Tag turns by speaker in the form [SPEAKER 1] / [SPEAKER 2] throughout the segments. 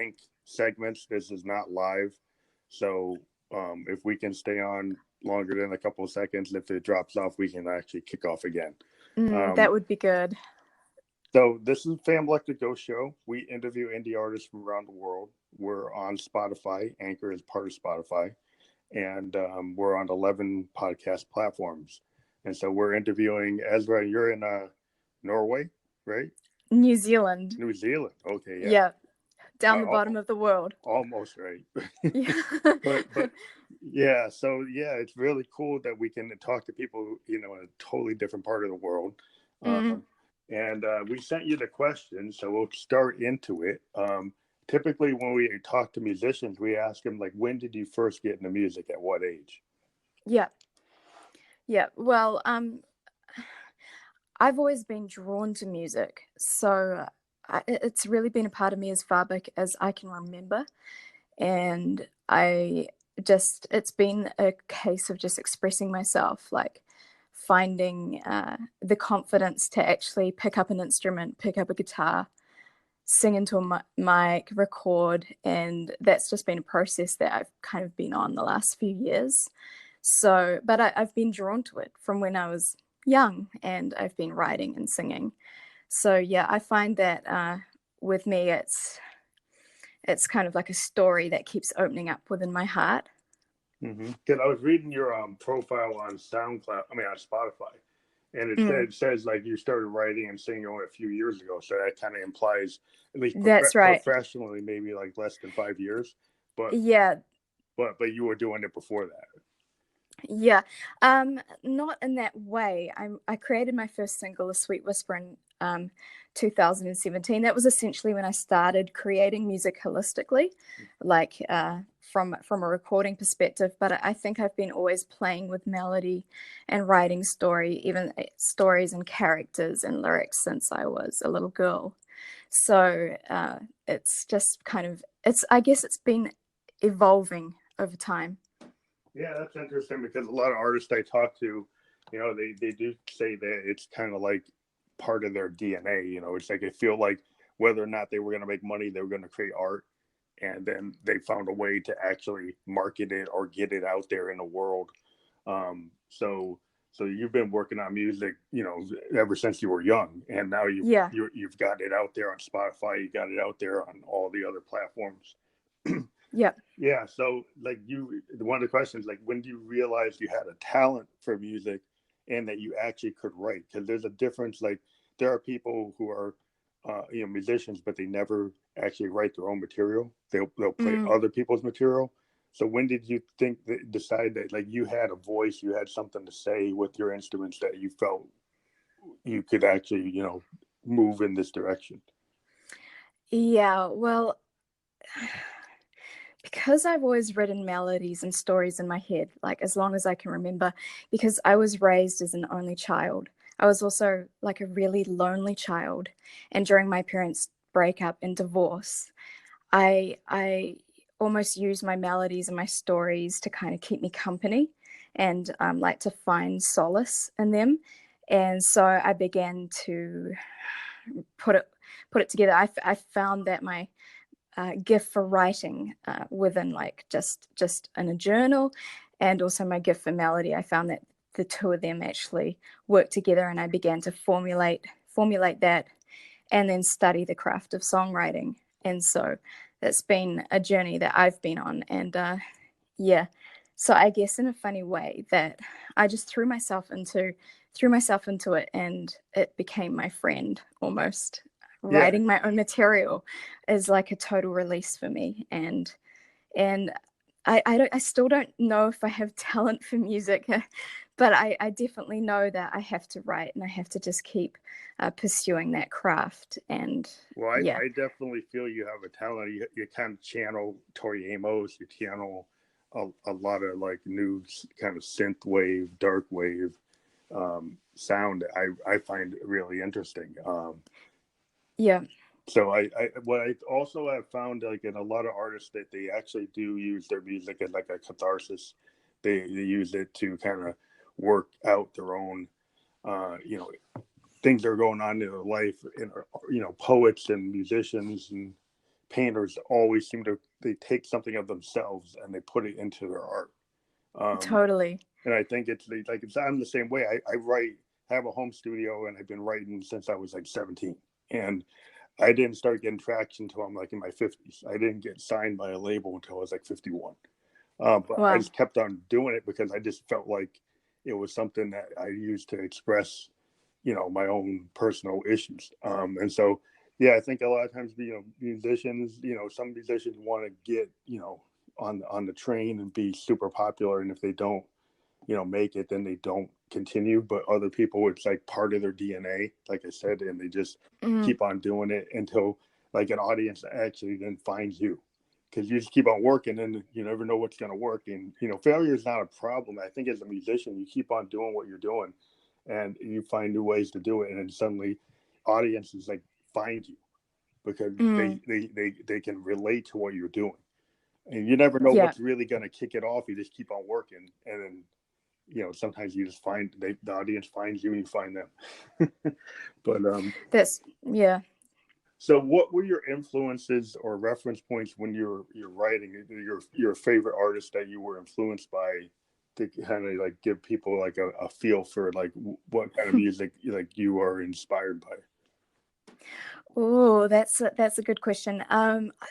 [SPEAKER 1] sync segments. This is not live. So if we can stay on longer than a couple of seconds, if it drops off, we can actually kick off again.
[SPEAKER 2] That would be good.
[SPEAKER 1] So this is Fam Like the Ghost Show. We interview indie artists from around the world. We're on Spotify. Anchor is part of Spotify. And we're on 11 podcast platforms. And so we're interviewing Esraa. You're in Norway, right?
[SPEAKER 2] New Zealand.
[SPEAKER 1] New Zealand. Okay, yeah.
[SPEAKER 2] Yeah. Down the bottom of the world.
[SPEAKER 1] Almost right.
[SPEAKER 2] Yeah.
[SPEAKER 1] but yeah, so yeah, it's really cool that we can talk to people, in a totally different part of the world. And we sent you the questions, so we'll start into it. Typically, when we talk to musicians, we ask them, like, when did you first get into music? At what age?
[SPEAKER 2] Yeah. Well, I've always been drawn to music, so it's really been a part of me as far back as I can remember, and it's been a case of just expressing myself, like finding the confidence to actually pick up an instrument, pick up a guitar, sing into a mic, record, and that's just been a process that I've kind of been on the last few years. So, but I've been drawn to it from when I was young, and I've been writing and singing. So yeah, I find that with me, it's kind of like a story that keeps opening up within my heart.
[SPEAKER 1] Because I was reading your profile on SoundCloud, on Spotify, and it says like you started writing and singing only a few years ago. So that kind of implies, at least
[SPEAKER 2] that's right,
[SPEAKER 1] professionally, maybe like less than 5 years. But
[SPEAKER 2] yeah,
[SPEAKER 1] but you were doing it before that.
[SPEAKER 2] Yeah, not in that way. I created my first single, "A Sweet Whisper," in 2017. That was essentially when I started creating music holistically, like from a recording perspective. But I think I've been always playing with melody and writing even stories and characters and lyrics since I was a little girl. So it's just I guess it's been evolving over time.
[SPEAKER 1] Yeah, that's interesting, because a lot of artists I talk to, they do say that it's kind of like part of their DNA. It's like they feel like whether or not they were going to make money, they were going to create art, and then they found a way to actually market it or get it out there in the world. So you've been working on music, ever since you were young, and now you've got it out there on Spotify. You got it out there on all the other platforms.
[SPEAKER 2] Yeah.
[SPEAKER 1] Yeah. So like one of the questions, like, when do you realize you had a talent for music and that you actually could write? Because there's a difference. Like, there are people who are, musicians, but they never actually write their own material. They'll play other people's material. So when did you decide that, like, you had a voice, you had something to say with your instruments that you felt you could actually, move in this direction?
[SPEAKER 2] Yeah, well, because I've always written melodies and stories in my head, like as long as I can remember, because I was raised as an only child. I was also like a really lonely child. And during my parents' breakup and divorce, I almost used my melodies and my stories to kind of keep me company and like to find solace in them. And so I began to put it together. I found that my gift for writing within like just in a journal, and also my gift for melody, I found that the two of them actually worked together, and I began to formulate that and then study the craft of songwriting. And so that's been a journey that I've been on. And so I guess in a funny way that I just threw myself into it, and it became my friend almost. Writing my own material is like a total release for me, and I still don't know if I have talent for music, but I definitely know that I have to write, and I have to just keep pursuing that craft. And
[SPEAKER 1] I definitely feel you have a talent. You kind of channel Tori Amos, you channel a lot of like new kind of synth wave, dark wave sound. I find it really interesting.
[SPEAKER 2] Yeah.
[SPEAKER 1] So what I also have found, like, in a lot of artists, that they actually do use their music as like a catharsis. They use it to kind of work out their own, things that are going on in their life. And, poets and musicians and painters always seem to, they take something of themselves and they put it into their art.
[SPEAKER 2] Totally.
[SPEAKER 1] And I think it's like, I'm the same way. I write, I have a home studio, and I've been writing since I was like 17. And I didn't start getting traction until I'm like in my 50s. I didn't get signed by a label until I was like 51. But I
[SPEAKER 2] Wow.
[SPEAKER 1] just kept on doing it because I just felt like it was something that I used to express, my own personal issues. And so, yeah, I think a lot of times, musicians, some musicians want to get, on the train and be super popular. And if they don't, make it, then they don't continue. But other people, it's like part of their DNA, like I said, and they just
[SPEAKER 2] Mm,
[SPEAKER 1] keep on doing it until like an audience actually then finds you, because you just keep on working and you never know what's going to work. And failure is not a problem. I think as a musician, you keep on doing what you're doing and you find new ways to do it, and then suddenly audiences like find you because
[SPEAKER 2] mm,
[SPEAKER 1] they can relate to what you're doing. And you never know
[SPEAKER 2] yeah.
[SPEAKER 1] what's really going to kick it off. You just keep on working, and then sometimes you just find the audience finds you and you find them. But
[SPEAKER 2] Yeah.
[SPEAKER 1] so what were your influences or reference points when you're writing, your favorite artist that you were influenced by, to kind of like give people like a feel for like what kind of music like you are inspired by?
[SPEAKER 2] Oh, that's a good question.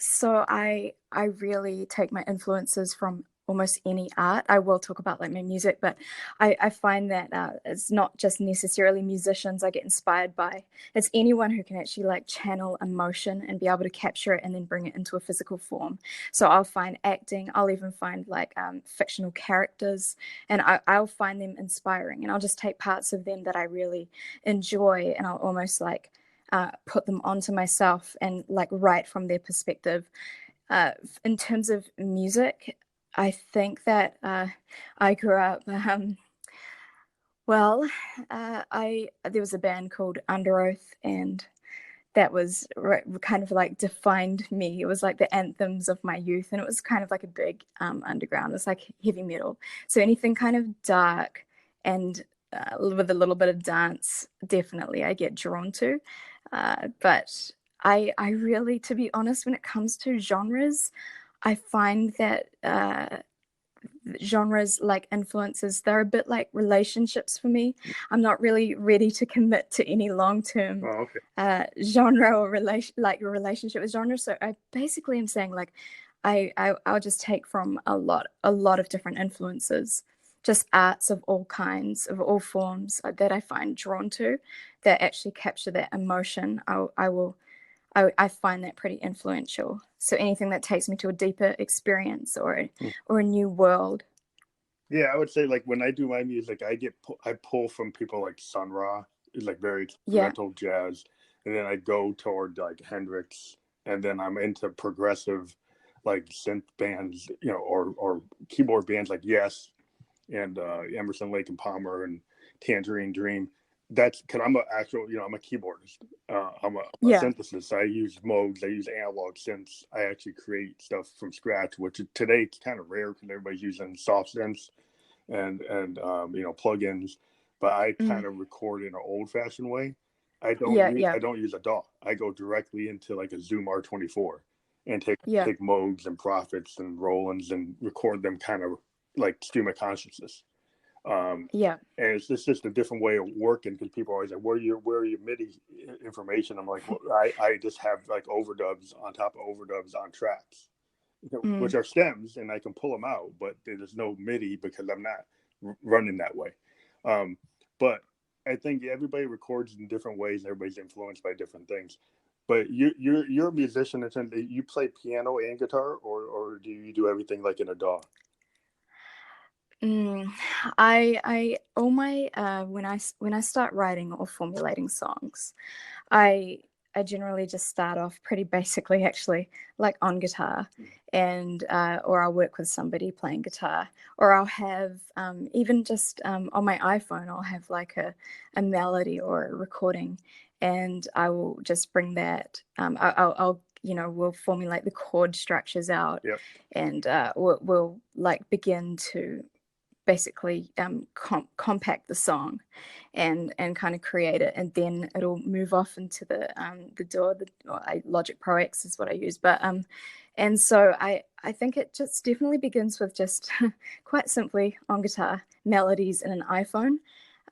[SPEAKER 2] So I really take my influences from almost any art. I will talk about like my music, but I find that it's not just necessarily musicians I get inspired by. It's anyone who can actually like channel emotion and be able to capture it and then bring it into a physical form. So I'll find acting. I'll even find like fictional characters, and I'll find them inspiring. And I'll just take parts of them that I really enjoy, and I'll almost like put them onto myself and like write from their perspective. In terms of music, I think that I grew up. Well, I there was a band called Under Oath, and that was kind of like defined me. It was like the anthems of my youth, and it was kind of like a big underground. It's like heavy metal, so anything kind of dark and with a little bit of dance, definitely I get drawn to. But I really, to be honest, when it comes to genres, I find that genres like influences, they're a bit like relationships for me. I'm not really ready to commit to any long-term
[SPEAKER 1] Oh, okay.
[SPEAKER 2] genre or relationship with genre. So I basically am saying like I'll just take from a lot of different influences, just arts of all kinds, of all forms that I find drawn to, that actually capture that emotion. I find that pretty influential. So anything that takes me to a deeper experience or a new world.
[SPEAKER 1] Yeah, I would say like when I do my music, I pull from people like Sun Ra, is like very
[SPEAKER 2] Yeah,
[SPEAKER 1] experimental jazz, and then I go toward like Hendrix, and then I'm into progressive, like synth bands, or keyboard bands like Yes and Emerson, Lake and Palmer and Tangerine Dream. That's because I'm I'm a keyboardist. I'm a
[SPEAKER 2] yeah,
[SPEAKER 1] synthesist. I use modes. I use analog synths. I actually create stuff from scratch, which today it's kind of rare because everybody's using soft synths and plugins. But I
[SPEAKER 2] mm,
[SPEAKER 1] kind of record in an old fashioned way.
[SPEAKER 2] yeah, yeah,
[SPEAKER 1] I don't use a DAW. I go directly into like a Zoom R24 and
[SPEAKER 2] yeah,
[SPEAKER 1] take modes and profits and Rolands and record them kind of like stream of consciousness.
[SPEAKER 2] yeah,
[SPEAKER 1] And it's just a different way of working because people are always like, where are your MIDI information? I'm like, well, I just have like overdubs on top of overdubs on tracks,
[SPEAKER 2] mm,
[SPEAKER 1] which are stems, and I can pull them out, but there's no MIDI because I'm not running that way. Um, but I think everybody records in different ways. Everybody's influenced by different things. But you're a musician. You play piano and guitar, or do you do everything like in a DAW?
[SPEAKER 2] mm. I all my when I start writing or formulating songs, I I generally just start off pretty basically, actually, like on guitar, and or I'll work with somebody playing guitar, or I'll have even just on my iPhone, I'll have like a melody or a recording, and I will just bring that. I'll we'll formulate the chord structures out,
[SPEAKER 1] Yep.
[SPEAKER 2] and we'll like begin to basically compact the song and kind of create it, and then it'll move off into the DAW. Logic Pro X is what I use, but and so I think it just definitely begins with just quite simply on guitar melodies in an iPhone,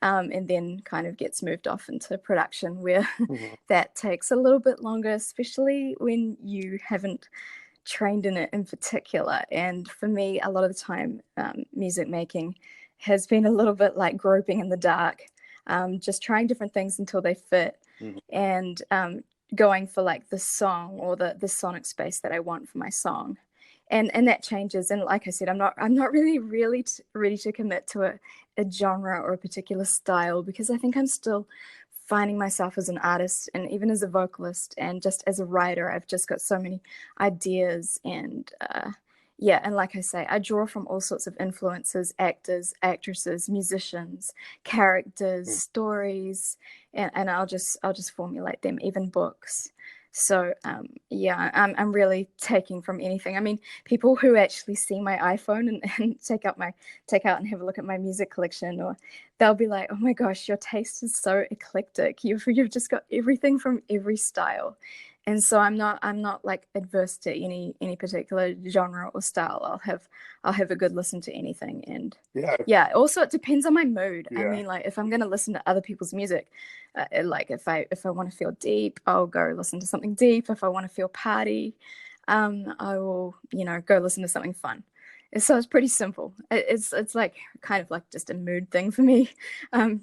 [SPEAKER 2] and then kind of gets moved off into production where that takes a little bit longer, especially when you haven't trained in it in particular. And for me, a lot of the time, music making has been a little bit like groping in the dark, just trying different things until they fit, and going for like the song or the sonic space that I want for my song. And that changes. And like I said, I'm not really ready to commit to a genre or a particular style, because I think I'm still finding myself as an artist, and even as a vocalist and just as a writer. I've just got so many ideas, and yeah, and like I say, I draw from all sorts of influences: actors, actresses, musicians, characters, stories, and I'll just formulate them, even books. So yeah, I'm really taking from anything. I mean, people who actually see my iPhone and take out and have a look at my music collection, or they'll be like, "Oh my gosh, your taste is so eclectic. You've just got everything from every style." And so I'm not like adverse to any particular genre or style. I'll have a good listen to anything. And yeah, also it depends on my mood. I mean, like if I'm going to listen to other people's music, like if I want to feel deep, I'll go listen to something deep. If I want to feel party, I will, go listen to something fun. So it's pretty simple. It's like kind of like just a mood thing for me.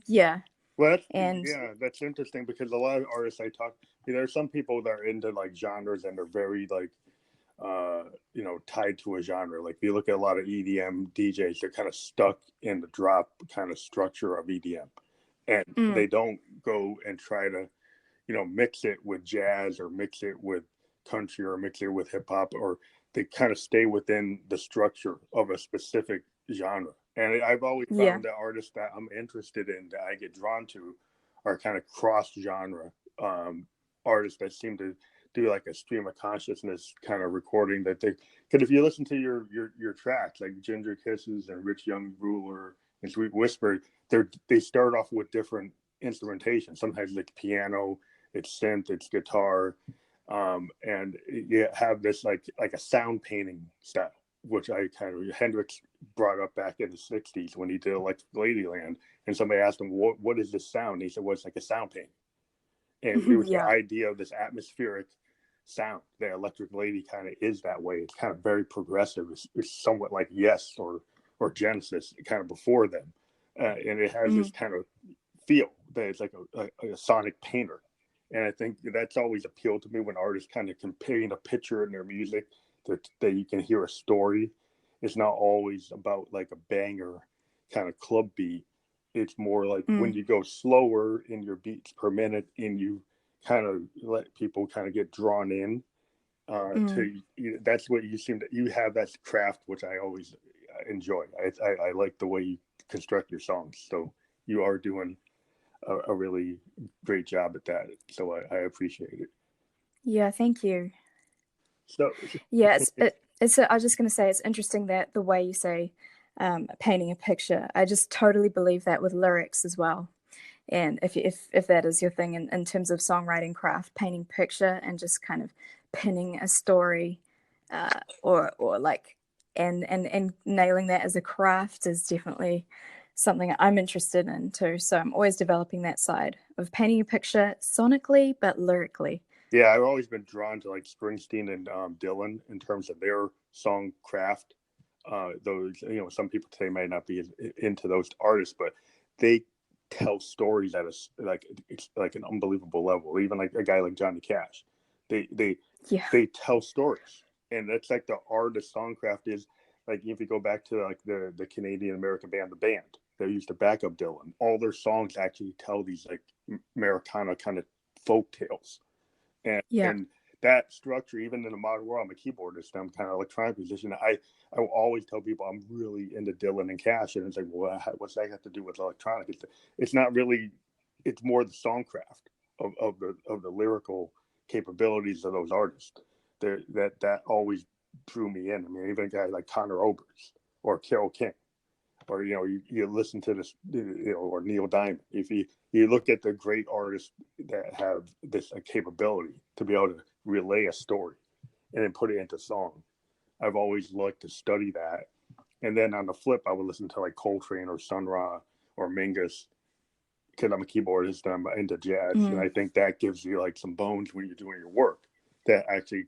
[SPEAKER 2] Yeah.
[SPEAKER 1] Well, that's interesting, because a lot of artists I talk, there are some people that are into like genres and they're very like, tied to a genre. Like if you look at a lot of EDM DJs, they're kind of stuck in the drop kind of structure of EDM, and they don't go and try to, mix it with jazz or mix it with country or mix it with hip hop, or they kind of stay within the structure of a specific genre. And I've always found that artists that I'm interested in, that I get drawn to, are kind of cross genre artists that seem to do like a stream of consciousness kind of recording, that they, because if you listen to your tracks like Ginger Kisses and Rich Young Ruler and Sweet Whisper, they start off with different instrumentation. Sometimes it's piano, it's synth, it's guitar, and you have this like a sound painting style, which Hendrix brought up back in the 60s when he did Electric Ladyland, and somebody asked him, what is this sound? And he said, well, it's like a sound painting. And it was the idea of this atmospheric sound. The Electric Lady kind of is that way. It's kind of very progressive. It's somewhat like Yes or Genesis, kind of before them. And it has this kind of feel that it's like a sonic painter. And I think that's always appealed to me, when artists kind of can paint a picture in their music, that you can hear a story. It's not always about like a banger kind of club beat. It's more like when you go slower in your beats per minute, and you kind of let people kind of get drawn in that's what you have, that craft, which I always enjoy. I like the way you construct your songs. So you are doing a really great job at that. So I appreciate it.
[SPEAKER 2] Yeah, thank you.
[SPEAKER 1] So
[SPEAKER 2] yeah, I was just going to say, it's interesting that the way you say painting a picture, I just totally believe that with lyrics as well. And if that is your thing in terms of songwriting craft, painting picture and just kind of pinning a story, or like and nailing that as a craft is definitely something I'm interested in too. So I'm always developing that side of painting a picture sonically but lyrically.
[SPEAKER 1] Yeah, I've always been drawn to like Springsteen and Dylan in terms of their song craft. Those, some people today might not be into those artists, but they tell stories at like an unbelievable level. Even like a guy like Johnny Cash, they tell stories, and that's like the art of songcraft is. Like if you go back to like the Canadian American band, the Band, they used to back up Dylan. All their songs actually tell these like Americana kind of folk tales. And that structure, even in the modern world, I'm a keyboardist, I'm kind of electronic musician. I will always tell people I'm really into Dylan and Cash, and it's like, well, what's that have to do with electronic? It's not really. It's more the songcraft of the lyrical capabilities of those artists. That always drew me in. I mean, even a guy like Conor Oberst or Carole King or you listen to this, or Neil Diamond. If you look at the great artists that have this capability to be able to relay a story and then put it into song, I've always liked to study that. And then on the flip, I would listen to like Coltrane or Sun Ra or Mingus, because I'm a keyboardist and I'm into jazz, and I think that gives you like some bones when you're doing your work, that actually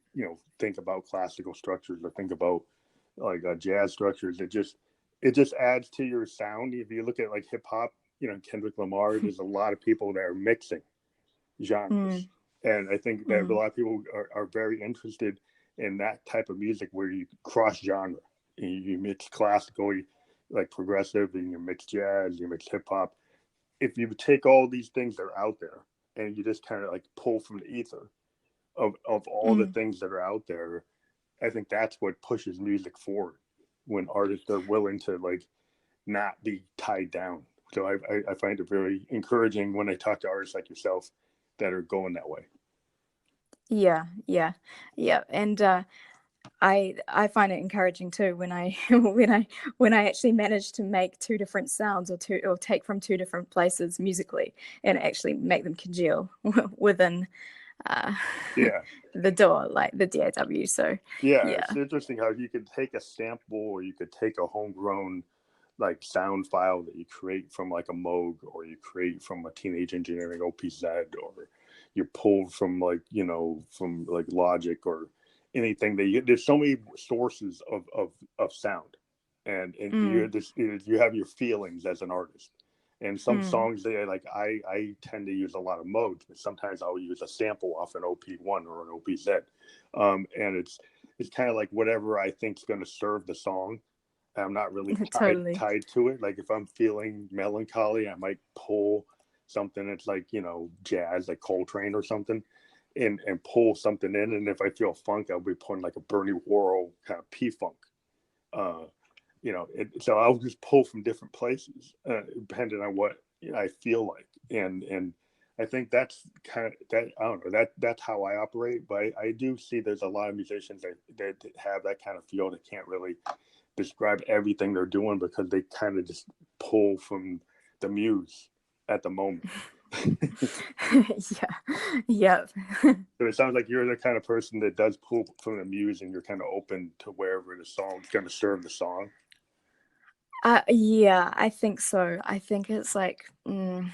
[SPEAKER 1] think about classical structures or think about like jazz structures. It just adds to your sound. If you look at like hip hop, Kendrick Lamar, there's a lot of people that are mixing genres, and I think that a lot of people are very interested in that type of music where you cross genre. You mix classical, like progressive, and you mix jazz, you mix hip hop. If you take all these things that are out there and you just kind of like pull from the ether of all the things that are out there, I think that's what pushes music forward, when artists are willing to like not be tied down. So I find it very encouraging when I talk to artists like yourself that are going that way.
[SPEAKER 2] Yeah, yeah, yeah. And I find it encouraging too when I when I actually manage to make two different sounds, or take from two different places musically and actually make them congeal within
[SPEAKER 1] Yeah.
[SPEAKER 2] the door, like the DAW. So
[SPEAKER 1] Yeah,
[SPEAKER 2] yeah.
[SPEAKER 1] it's interesting how you could take a sample, or you could take a homegrown like sound file that you create from like a Moog, or you create from a Teenage Engineering OPZ, or you pull from like from like Logic or anything that there's so many sources of sound, and you have your feelings as an artist. And some songs they like I tend to use a lot of modes, but sometimes I'll use a sample off an OP1 or an OPZ, and it's kind of like whatever I think is going to serve the song. I'm not really
[SPEAKER 2] Totally.
[SPEAKER 1] tied to it. Like if I'm feeling melancholy, I might pull something that's like jazz, like Coltrane or something, and pull something in. And if I feel funk, I'll be pulling like a Bernie Worrell kind of P funk. So I'll just pull from different places, depending on what I feel like. And I think that's kind of that. I don't know, that's how I operate. But I do see there's a lot of musicians that have that kind of feel that can't really describe everything they're doing, because they kind of just pull from the muse at the moment.
[SPEAKER 2] Yeah.
[SPEAKER 1] So it sounds like you're the kind of person that does pull from the muse, and you're kind of open to wherever the song's going to serve the song.
[SPEAKER 2] Yeah, I think so. I think it's like, I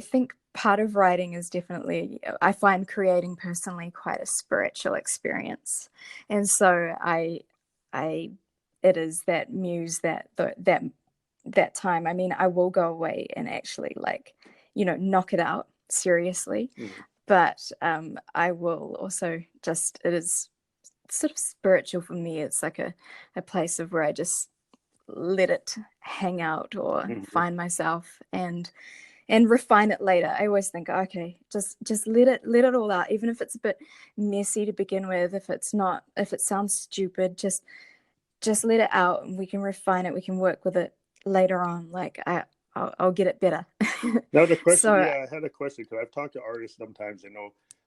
[SPEAKER 2] think part of writing is definitely, I find creating personally quite a spiritual experience. And so it is that muse, that time. I mean, I will go away and actually like, knock it out seriously. But I will also it is sort of spiritual for me. It's like a place of where I just let it hang out, or find myself and refine it later. I always think, okay, just let it all out, even if it's a bit messy to begin with. If it sounds stupid, just let it out, and we can refine it. We can work with it later on. Like I'll get it better.
[SPEAKER 1] Now the question,
[SPEAKER 2] So,
[SPEAKER 1] I had a question, because I've talked to artists sometimes.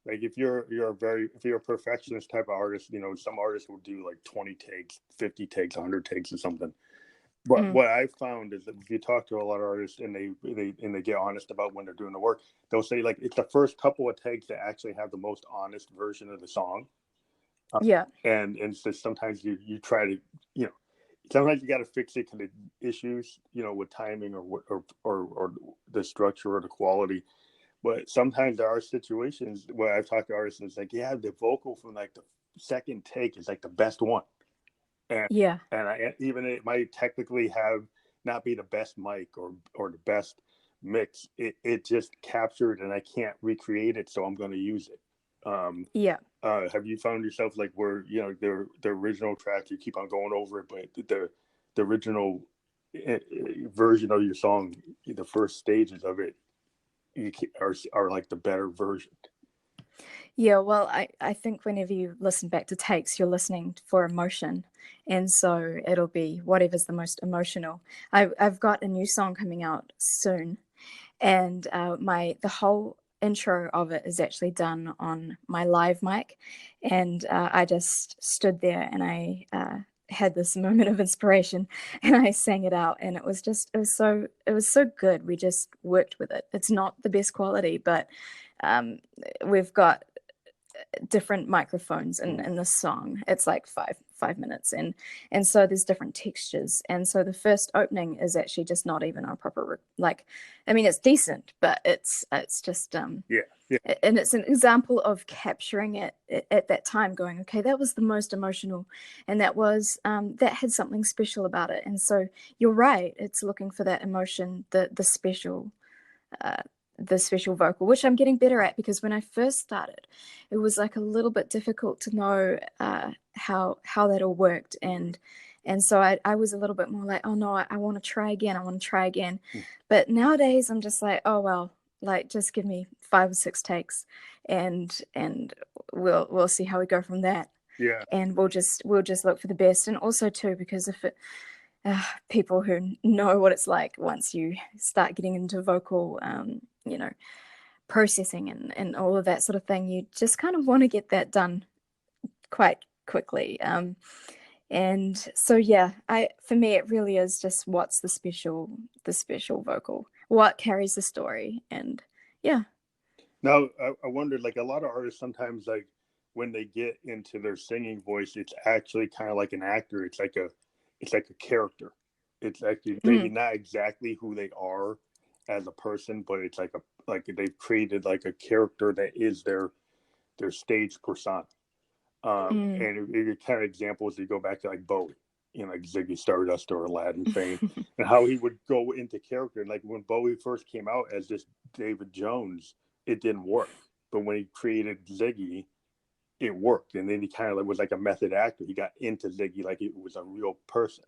[SPEAKER 1] Like if you're a perfectionist type of artist, some artists will do like 20 takes, 50 takes, 100 takes or something. But what I've found is that if you talk to a lot of artists, and they get honest about when they're doing the work, they'll say like it's the first couple of takes that actually have the most honest version of the song.
[SPEAKER 2] yeah.
[SPEAKER 1] And so sometimes you try to, sometimes you got to fix it to the issues, with timing or the structure or the quality. But sometimes there are situations where I've talked to artists, and it's like, yeah, the vocal from like the second take is like the best one. And
[SPEAKER 2] Yeah.
[SPEAKER 1] even it might technically have not be the best mic or the best mix. It just captured, and I can't recreate it, so I'm going to use it.
[SPEAKER 2] Yeah.
[SPEAKER 1] Have you found yourself like where the original track, you keep on going over it, but the original version of your song, the first stages of it, are like the better version?
[SPEAKER 2] Yeah, well, I think whenever you listen back to takes, you're listening for emotion. And so it'll be whatever's the most emotional. I've got a new song coming out soon. And the whole intro of it is actually done on my live mic. And I just stood there, and had this moment of inspiration and I sang it out, and it was so good. We just worked with it. It's not the best quality, but we've got different microphones in this song. It's like five minutes, and so there's different textures, and so the first opening is actually just not even a proper like, I mean, it's decent, but it's just
[SPEAKER 1] Yeah. Yeah.
[SPEAKER 2] and it's an example of capturing it at that time, going, okay, that was the most emotional, and that was that had something special about it. And so you're right, it's looking for that emotion, uh, the special vocal, which I'm getting better at, because when I first started, it was like a little bit difficult to know how that all worked, and so I was a little bit more like, oh no, I want to try again, but nowadays I'm just like, oh well, like just give me 5 or 6 takes, and we'll see how we go from that.
[SPEAKER 1] Yeah.
[SPEAKER 2] And we'll just look for the best. And also too, because if it people who know what it's like once you start getting into vocal processing and all of that sort of thing, you just kind of want to get that done quite quickly. And so yeah, for me it really is just what's the special vocal, what carries the story. And yeah.
[SPEAKER 1] Now, I wondered, like a lot of artists sometimes, like when they get into their singing voice, it's actually kind of like an actor. It's like a character. It's actually maybe not exactly who they are as a person, but it's like they've created like a character that is their stage persona. And it kind of examples, you go back to like Bowie, like Ziggy Stardust or Aladdin fame, and how he would go into character. Like when Bowie first came out as just David Jones, it didn't work. But when he created Ziggy, it worked. And then he kind of was like a method actor. He got into Ziggy like it was a real person.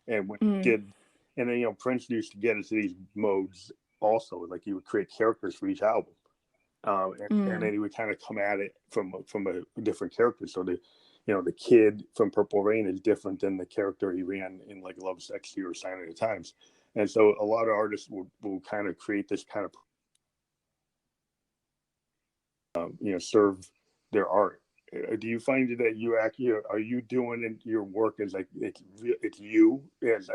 [SPEAKER 1] And when he did, and then Prince used to get into these modes also. Like he would create characters for each album. And then he would kind of come at it from a different character. So the kid from Purple Rain is different than the character he ran in like Love Sexy or Sign of the Times. And so a lot of artists will kind of create this kind of serve their art. Do you find that you actually are you doing in your work as like it's you as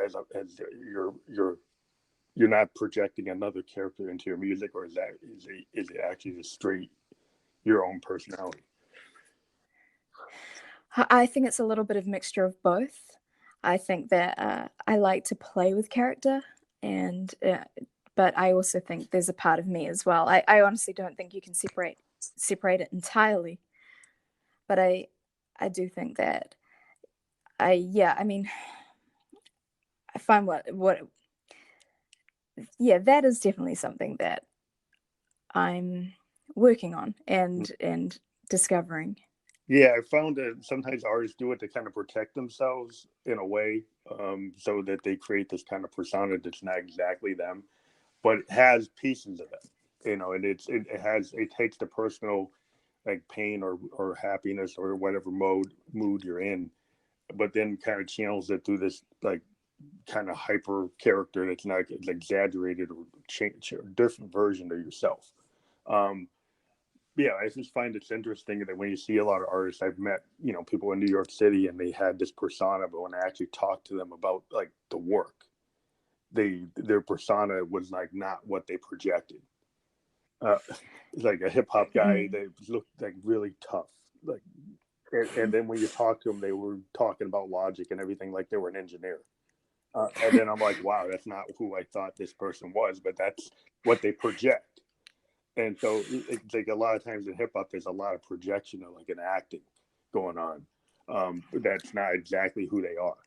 [SPEAKER 1] you're not projecting another character into your music, or is it actually just straight your own personality?
[SPEAKER 2] I think it's a little bit of mixture of both. I think that I like to play with character, and but I also think there's a part of me as well. I honestly don't think you can separate it entirely, but I do think that I mean, I find what that is definitely something that I'm working on and discovering.
[SPEAKER 1] Yeah, I found that sometimes artists do it to kind of protect themselves in a way, so that they create this kind of persona that's not exactly them, but it has pieces of it, and it takes the personal like pain or happiness or whatever mood you're in, but then kind of channels it through this like kind of hyper character that's not exaggerated or change or different version of yourself. Um, yeah, I just find it's interesting that when you see a lot of artists, I've met, people in New York City and they had this persona, but when I actually talked to them about like the work, their persona was like not what they projected. Uh, like a hip hop guy, they looked like really tough. Like, and then when you talk to them, they were talking about logic and everything like they were an engineer. And then I'm like, wow, that's not who I thought this person was, but that's what they project. And so it's like a lot of times in hip hop, there's a lot of projection of like an acting going on. But that's not exactly who they are.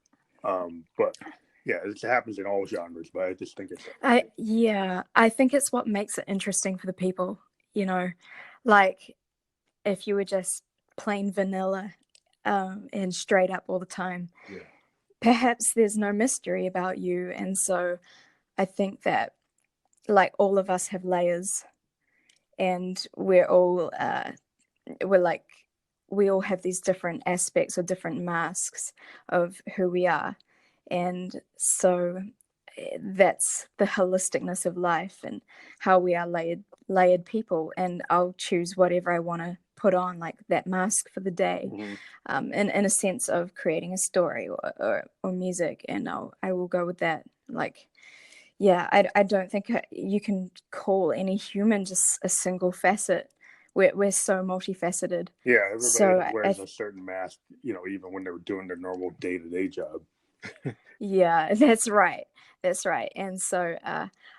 [SPEAKER 1] But yeah, it happens in all genres, but I just think it's.
[SPEAKER 2] I think it's what makes it interesting for the people, like if you were just plain vanilla and straight up all the time, perhaps there's no mystery about you. And so I think that like all of us have layers, and we're all we all have these different aspects or different masks of who we are. And so that's the holisticness of life and how we are layered people. And I'll choose whatever I want to put on like that mask for the day, in a sense of creating a story or music, and I will go with that. Like, yeah, I don't think you can call any human just a single facet. We're so multifaceted.
[SPEAKER 1] Yeah, everybody
[SPEAKER 2] So
[SPEAKER 1] wears a certain mask, you know, even when they're doing their normal day-to-day job.
[SPEAKER 2] yeah, that's right. That's right. And so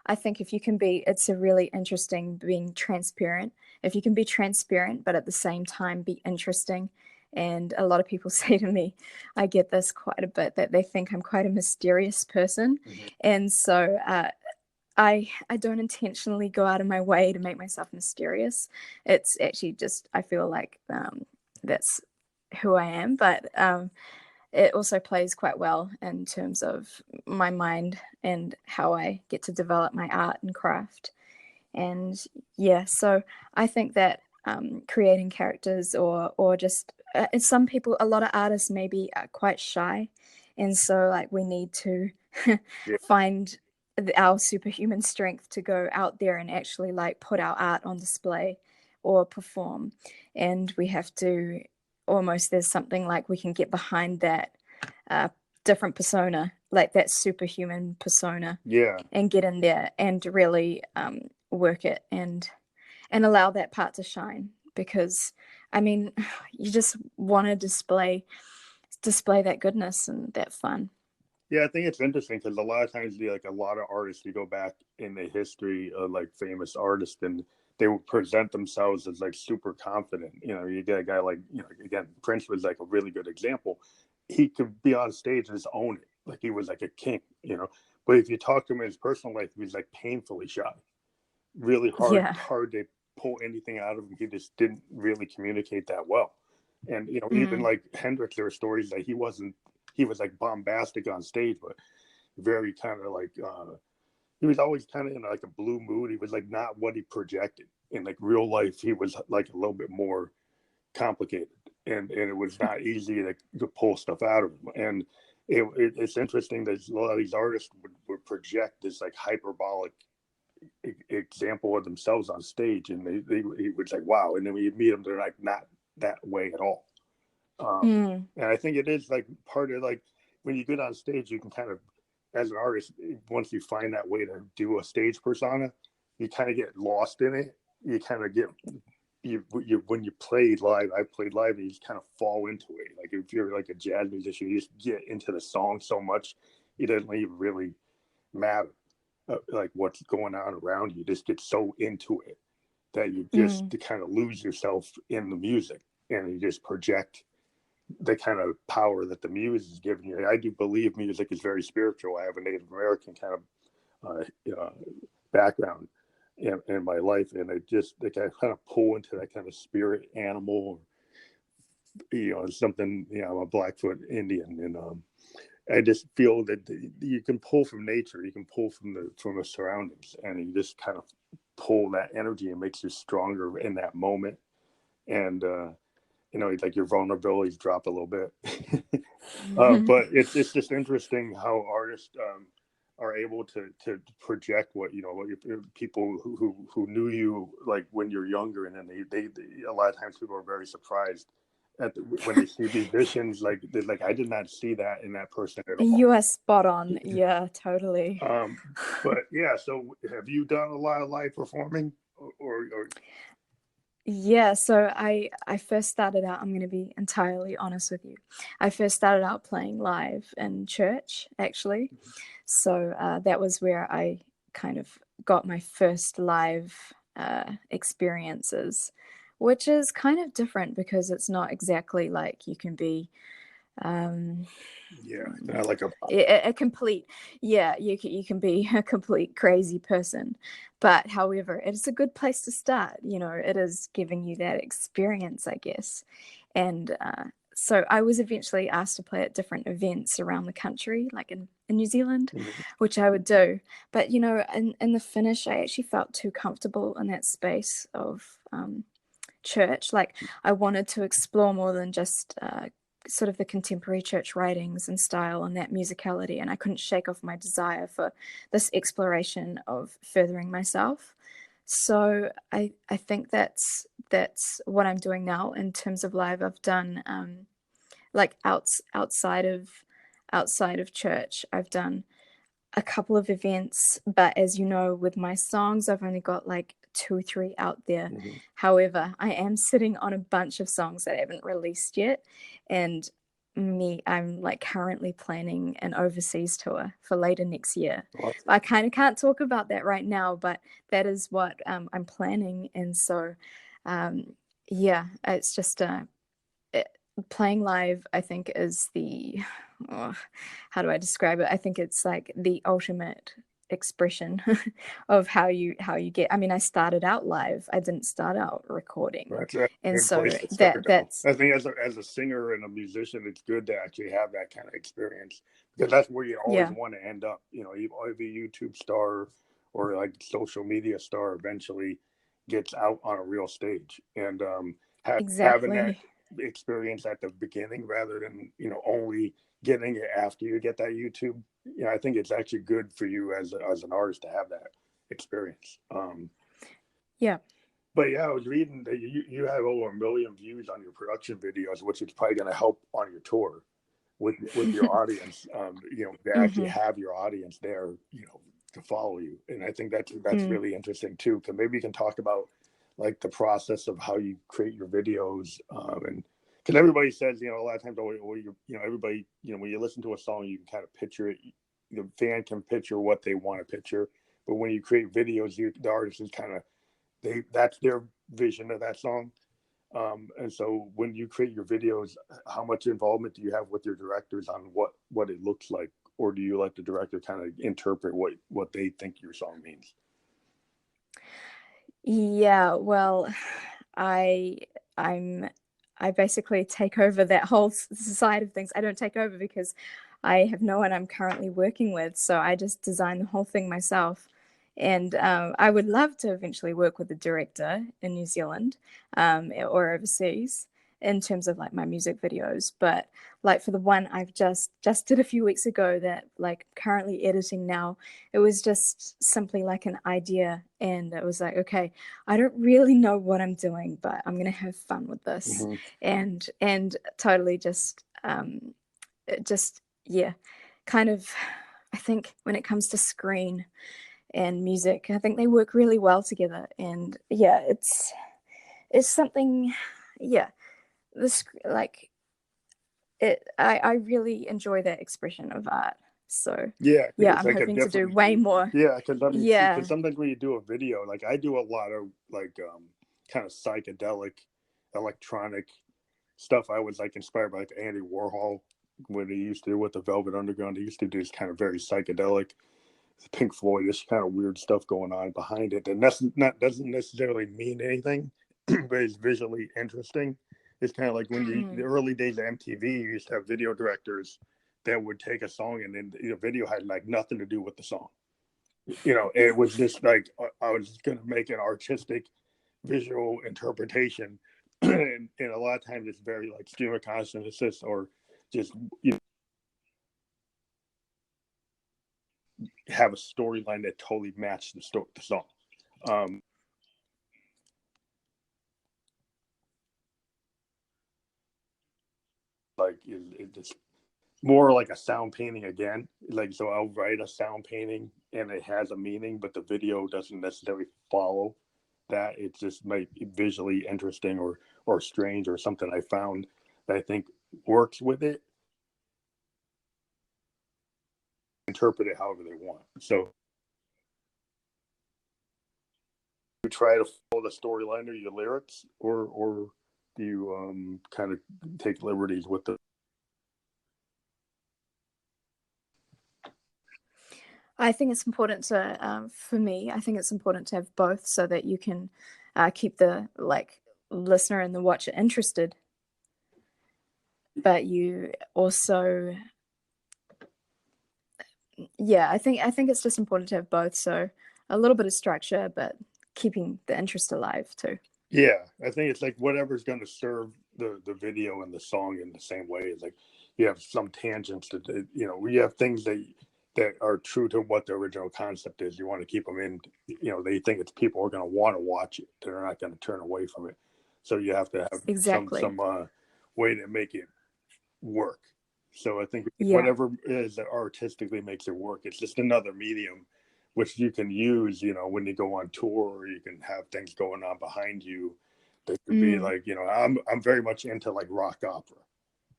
[SPEAKER 2] I think if you can be, it's a really interesting being transparent. If you can be transparent, but at the same time be interesting. And a lot of people say to me, I get this quite a bit, that they think I'm quite a mysterious person. And so I don't intentionally go out of my way to make myself mysterious. It's actually just, I feel like that's who I am. But it also plays quite well in terms of my mind and how I get to develop my art and craft. And yeah, so I think that creating characters or just some people, a lot of artists maybe are quite shy, and so like we need to
[SPEAKER 1] Yeah.
[SPEAKER 2] find our superhuman strength to go out there and actually like put our art on display or perform. And we have to almost, there's something like we can get behind that different persona, like that superhuman persona,
[SPEAKER 1] Yeah.
[SPEAKER 2] and get in there and really work it and allow that part to shine. Because I mean, you just want to display that goodness and that fun.
[SPEAKER 1] Yeah, I think it's interesting because a lot of times, like a lot of artists, you go back in the history of like famous artists, and they will present themselves as like super confident. You know, you get a guy like, you know, again, Prince was like a really good example. He could be on stage and just own it, like he was like a king, you know. But if you talk to him in his personal life, he was like painfully shy, really
[SPEAKER 2] Yeah.
[SPEAKER 1] hard to pull anything out of him. He just didn't really communicate that well. And you know, even
[SPEAKER 2] Mm.
[SPEAKER 1] like Hendrix, there were stories that he was like bombastic on stage, but very kind of like he was always kind of in like a blue mood. He was like not what he projected in like real life. He was like a little bit more complicated, and it was not easy to pull stuff out of him. And it's interesting that a lot of these artists would project this like hyperbolic example of themselves on stage, and he was like, wow. And then when you meet them, they're like not that way at all. And I think it is like part of like when you get on stage, you can kind of, as an artist, once you find that way to do a stage persona, you kind of get lost in it. You kind of get you when you play live. I played live, and you just kind of fall into it. Like if you're like a jazz musician, you just get into the song so much, it doesn't even really matter like what's going on around you. You just get so into it that you just to kind of lose yourself in the music, and you just project the kind of power that the muse is giving you. I do believe music is very spiritual. I have a Native American kind of background in my life, and I just like I kind of pull into that kind of spirit animal, you know, something. You know, I'm a Blackfoot Indian, and I just feel that you can pull from nature, you can pull from the surroundings, and you just kind of pull that energy and makes you stronger in that moment. And you know, like your vulnerabilities drop a little bit. But it's just interesting how artists are able to project what, you know, people who knew you like when you're younger, and then they a lot of times people are very surprised when they see musicians like they're like, I did not see that in that person at all.
[SPEAKER 2] You are spot on. Yeah, totally.
[SPEAKER 1] But yeah, so have you done a lot of live performing or
[SPEAKER 2] Yeah, so I first started out, I'm going to be entirely honest with you. I first started out playing live in church, actually. So that was where I kind of got my first live experiences, which is kind of different because it's not exactly like you can be
[SPEAKER 1] yeah, not like
[SPEAKER 2] a complete, yeah, you can be a complete crazy person. But however, it's a good place to start. You know, it is giving you that experience, I guess. And so I was eventually asked to play at different events around the country, like in New Zealand, which I would do. But, you know, in the finish, I actually felt too comfortable in that space of church. Like I wanted to explore more than just sort of the contemporary church writings and style and that musicality, and I couldn't shake off my desire for this exploration of furthering myself. So I think that's what I'm doing now in terms of live. I've done like outside of church. I've done a couple of events, but as you know, with my songs, I've only got like 2 or 3 out there.
[SPEAKER 1] Mm-hmm.
[SPEAKER 2] However, I am sitting on a bunch of songs that I haven't released yet, and I'm like currently planning an overseas tour for later next year.
[SPEAKER 1] Awesome.
[SPEAKER 2] I kind of can't talk about that right now, but that is what I'm planning. And so yeah, it's just playing live, I think, is how do I describe it? I think it's like the ultimate expression of how you get. I mean, I started out live. I didn't start out recording.
[SPEAKER 1] That's a
[SPEAKER 2] And
[SPEAKER 1] good
[SPEAKER 2] so
[SPEAKER 1] place to start.
[SPEAKER 2] that's
[SPEAKER 1] I think as a singer and a musician, it's good to actually have that kind of experience, because that's where you always want to end up. You know, every YouTube star or like social media star eventually gets out on a real stage, and having that
[SPEAKER 2] exactly.
[SPEAKER 1] experience at the beginning rather than, you know, only getting it after you get that YouTube. You know, I think it's actually good for you as an artist to have that experience.
[SPEAKER 2] Yeah.
[SPEAKER 1] But yeah, I was reading that you have over 1 million views on your production videos, which is probably going to help on your tour with your audience. You know, to actually have your audience there, you know, to follow you. And I think that's really interesting too. Because maybe you can talk about like the process of how you create your videos, and because everybody says, you know, a lot of times, you know, everybody, you know, when you listen to a song, you can kind of picture it. The fan can picture what they want to picture, but when you create videos, the artist is kind of that's their vision of that song. And so when you create your videos, how much involvement do you have with your directors on what it looks like, or do you let the director kind of interpret what they think your song means?
[SPEAKER 2] Yeah, well, I I'm I basically take over that whole side of things. I don't take over because I have no one I'm currently working with, so I just design the whole thing myself. And I would love to eventually work with a director in New Zealand or overseas in terms of like my music videos. But like for the one I've just did a few weeks ago that like currently editing now, it was just simply like an idea, and it was like, okay, I don't really know what I'm doing, but I'm gonna have fun with this.
[SPEAKER 1] Mm-hmm.
[SPEAKER 2] And totally just yeah, kind of. I think when it comes to screen and music, I think they work really well together. And yeah, it's something, yeah, this like it I really enjoy that expression of art. So
[SPEAKER 1] Yeah,
[SPEAKER 2] yeah,
[SPEAKER 1] because it's
[SPEAKER 2] I'm
[SPEAKER 1] like a
[SPEAKER 2] hoping to do
[SPEAKER 1] different.
[SPEAKER 2] way more.
[SPEAKER 1] Yeah, because I mean, see, because
[SPEAKER 2] Yeah.
[SPEAKER 1] sometimes when you do a video, like I do a lot of like kind of psychedelic, electronic stuff. I was like inspired by like Andy Warhol when he used to do with the Velvet Underground. He used to do this kind of very psychedelic, Pink Floyd, this kind of weird stuff going on behind it, and that's not doesn't necessarily mean anything, but it's visually interesting. It's kind of like when the early days of MTV, you used to have video directors that would take a song and then the video had like nothing to do with the song. You know, it was just like I was just going to make an artistic visual interpretation, and a lot of times it's very like stream of consciousness or just, you know, have a storyline that totally matched the song. Um, like it's more like a sound painting again. Like, so I'll write a sound painting and it has a meaning, but the video doesn't necessarily follow that. It just might be visually interesting or strange or something I found that I think works with it. Interpret it however they want. So you try to follow the storyline or your lyrics, or do you kind of take liberties with the.
[SPEAKER 2] I think it's important to, for me, I think it's important to have both so that you can keep the like listener and the watcher interested, but you also, yeah, I think it's just important to have both. So a little bit of structure, but keeping the interest alive too.
[SPEAKER 1] Yeah, I think it's like whatever's going to serve the video and the song in the same way. It's like you have some tangents to, you know, you have things that that are true to what the original concept is. You want to keep them in, they think it's people are going to want to watch it. They're not going to turn away from it. So you have to have
[SPEAKER 2] Exactly.
[SPEAKER 1] some way to make it work. So I think
[SPEAKER 2] Yeah.
[SPEAKER 1] whatever it is that artistically makes it work, it's just another medium which you can use, when you go on tour, or you can have things going on behind you. That could be like, I'm very much into like rock opera.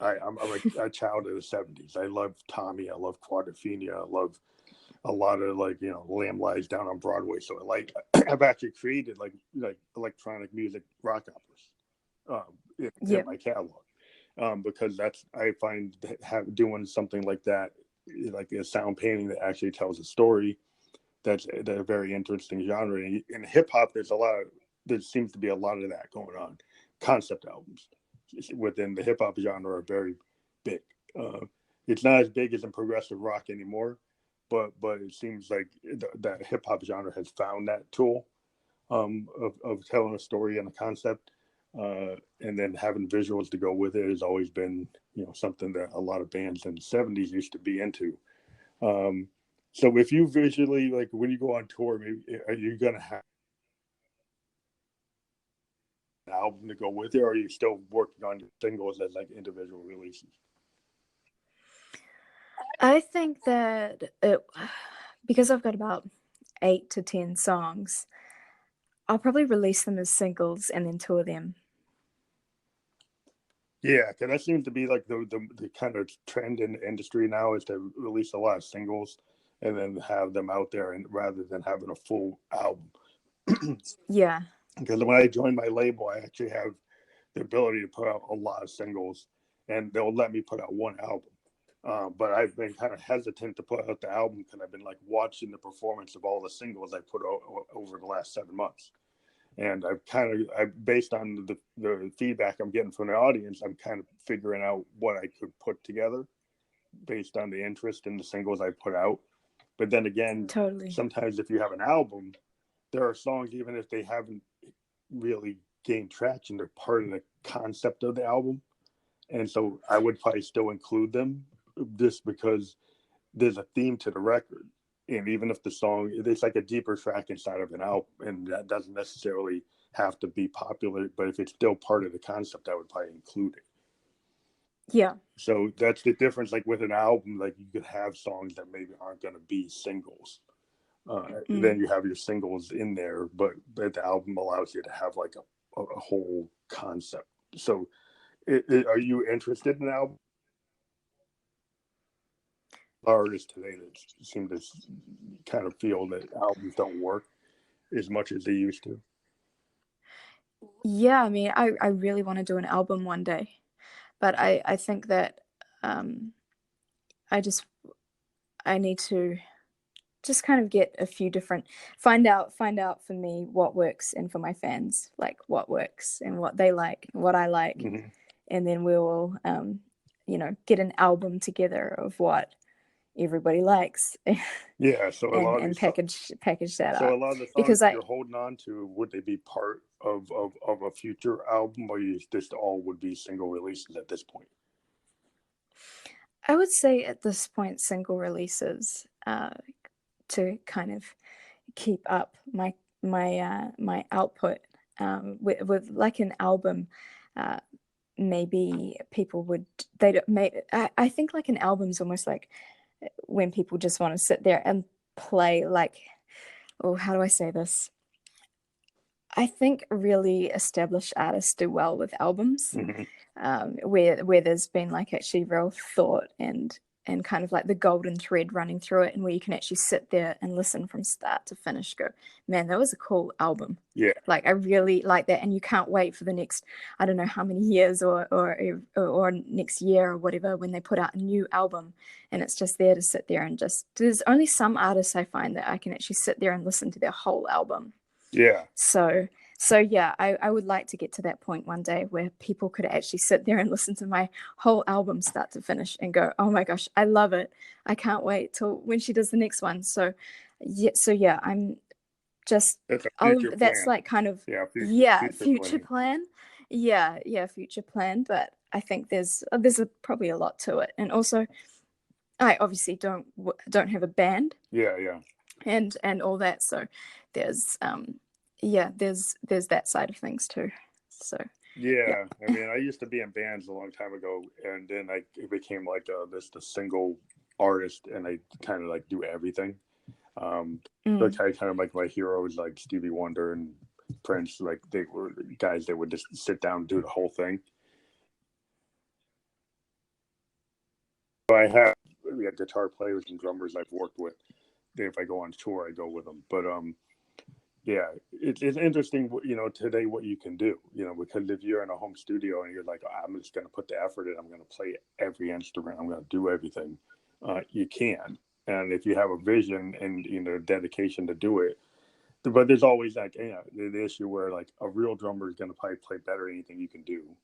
[SPEAKER 1] I'm a child of the 70s. I love Tommy. I love Quadrophenia. I love a lot of like, Lamb Lies Down on Broadway. So I've actually created like electronic music rock operas in my catalog, because I find doing something like that, like a sound painting that actually tells a story. That's a very interesting genre. In hip hop, there seems to be a lot of that going on. Concept albums within the hip hop genre are very big. It's not as big as in progressive rock anymore, but it seems like that hip hop genre has found that tool of telling a story and a concept, and then having visuals to go with it has always been something that a lot of bands in the 70s used to be into. So if you visually, like when you go on tour, maybe are you gonna have an album to go with it, or are you still working on your singles as like individual releases?
[SPEAKER 2] I think that because I've got about 8 to 10 songs, I'll probably release them as singles and then tour them.
[SPEAKER 1] Yeah, because that seems to be like the kind of trend in the industry now, is to release a lot of singles and then have them out there, and rather than having a full album.
[SPEAKER 2] Yeah.
[SPEAKER 1] Because when I joined my label, I actually have the ability to put out a lot of singles, and they'll let me put out one album. But I've been kind of hesitant to put out the album because I've been like watching the performance of all the singles I put out over the last 7 months. And based on the feedback I'm getting from the audience, I'm kind of figuring out what I could put together based on the interest in the singles I put out. But then again,
[SPEAKER 2] Totally.
[SPEAKER 1] sometimes if you have an album, there are songs, even if they haven't really gained traction, they're part of the concept of the album. And so I would probably still include them, just because there's a theme to the record. And even if the song, it's like a deeper track inside of an album, and that doesn't necessarily have to be popular, but if it's still part of the concept, I would probably include it.
[SPEAKER 2] Yeah.
[SPEAKER 1] So that's the difference. Like with an album, like you could have songs that maybe aren't going to be singles. Then you have your singles in there, but the album allows you to have like a whole concept. So are you interested in an album? Artists today that seem to kind of feel that albums don't work as much as they used to.
[SPEAKER 2] Yeah, I mean, I really want to do an album one day, but I think that I need to just kind of get a few different, find out for me what works, and for my fans, like what works and what they like, what I like. And then we will get an album together of what everybody likes.
[SPEAKER 1] Yeah, so a lot
[SPEAKER 2] and
[SPEAKER 1] of
[SPEAKER 2] package that
[SPEAKER 1] so
[SPEAKER 2] up.
[SPEAKER 1] a lot of the songs
[SPEAKER 2] Because
[SPEAKER 1] you're holding on to, would they be part of a future album, or you just all would be single releases at this point?
[SPEAKER 2] I would say at this point, single releases, to kind of keep up my output. With like an album, maybe people would, they don't make, I think like an album's almost like when people just want to sit there and play, like, oh, how do I say this? I think really established artists do well with albums, where there's been like actually real thought and kind of like the golden thread running through it, and where you can actually sit there and listen from start to finish, go, man, that was a cool album.
[SPEAKER 1] Yeah.
[SPEAKER 2] Like I really like that, and you can't wait for the next, I don't know how many years or next year or whatever, when they put out a new album, and it's just there to sit there and just, there's only some artists I find that I can actually sit there and listen to their whole album.
[SPEAKER 1] Yeah.
[SPEAKER 2] So yeah, I would like to get to that point one day where people could actually sit there and listen to my whole album start to finish and go, oh my gosh, I love it. I can't wait till when she does the next one. So yeah, I'm just, that's like kind of, future plan. Yeah, future plan. But I think there's probably a lot to it. And also I obviously don't have a band
[SPEAKER 1] Yeah.
[SPEAKER 2] and all that. So there's there's that side of things too. So yeah.
[SPEAKER 1] Yeah, I mean, I used to be in bands a long time ago, and then I became like the single artist, and I kind of like do everything. So
[SPEAKER 2] Mm.
[SPEAKER 1] kind of like my heroes, like Stevie Wonder and Prince, like they were guys that would just sit down and do the whole thing. So we had guitar players and drummers I've worked with. If I go on tour, I go with them. But yeah, it's interesting, today what you can do, because if you're in a home studio and you're like, I'm just going to put the effort in, I'm going to play every instrument, I'm going to do everything, you can. And if you have a vision and, dedication to do it, but there's always like, the issue where like a real drummer is going to probably play better than anything you can do.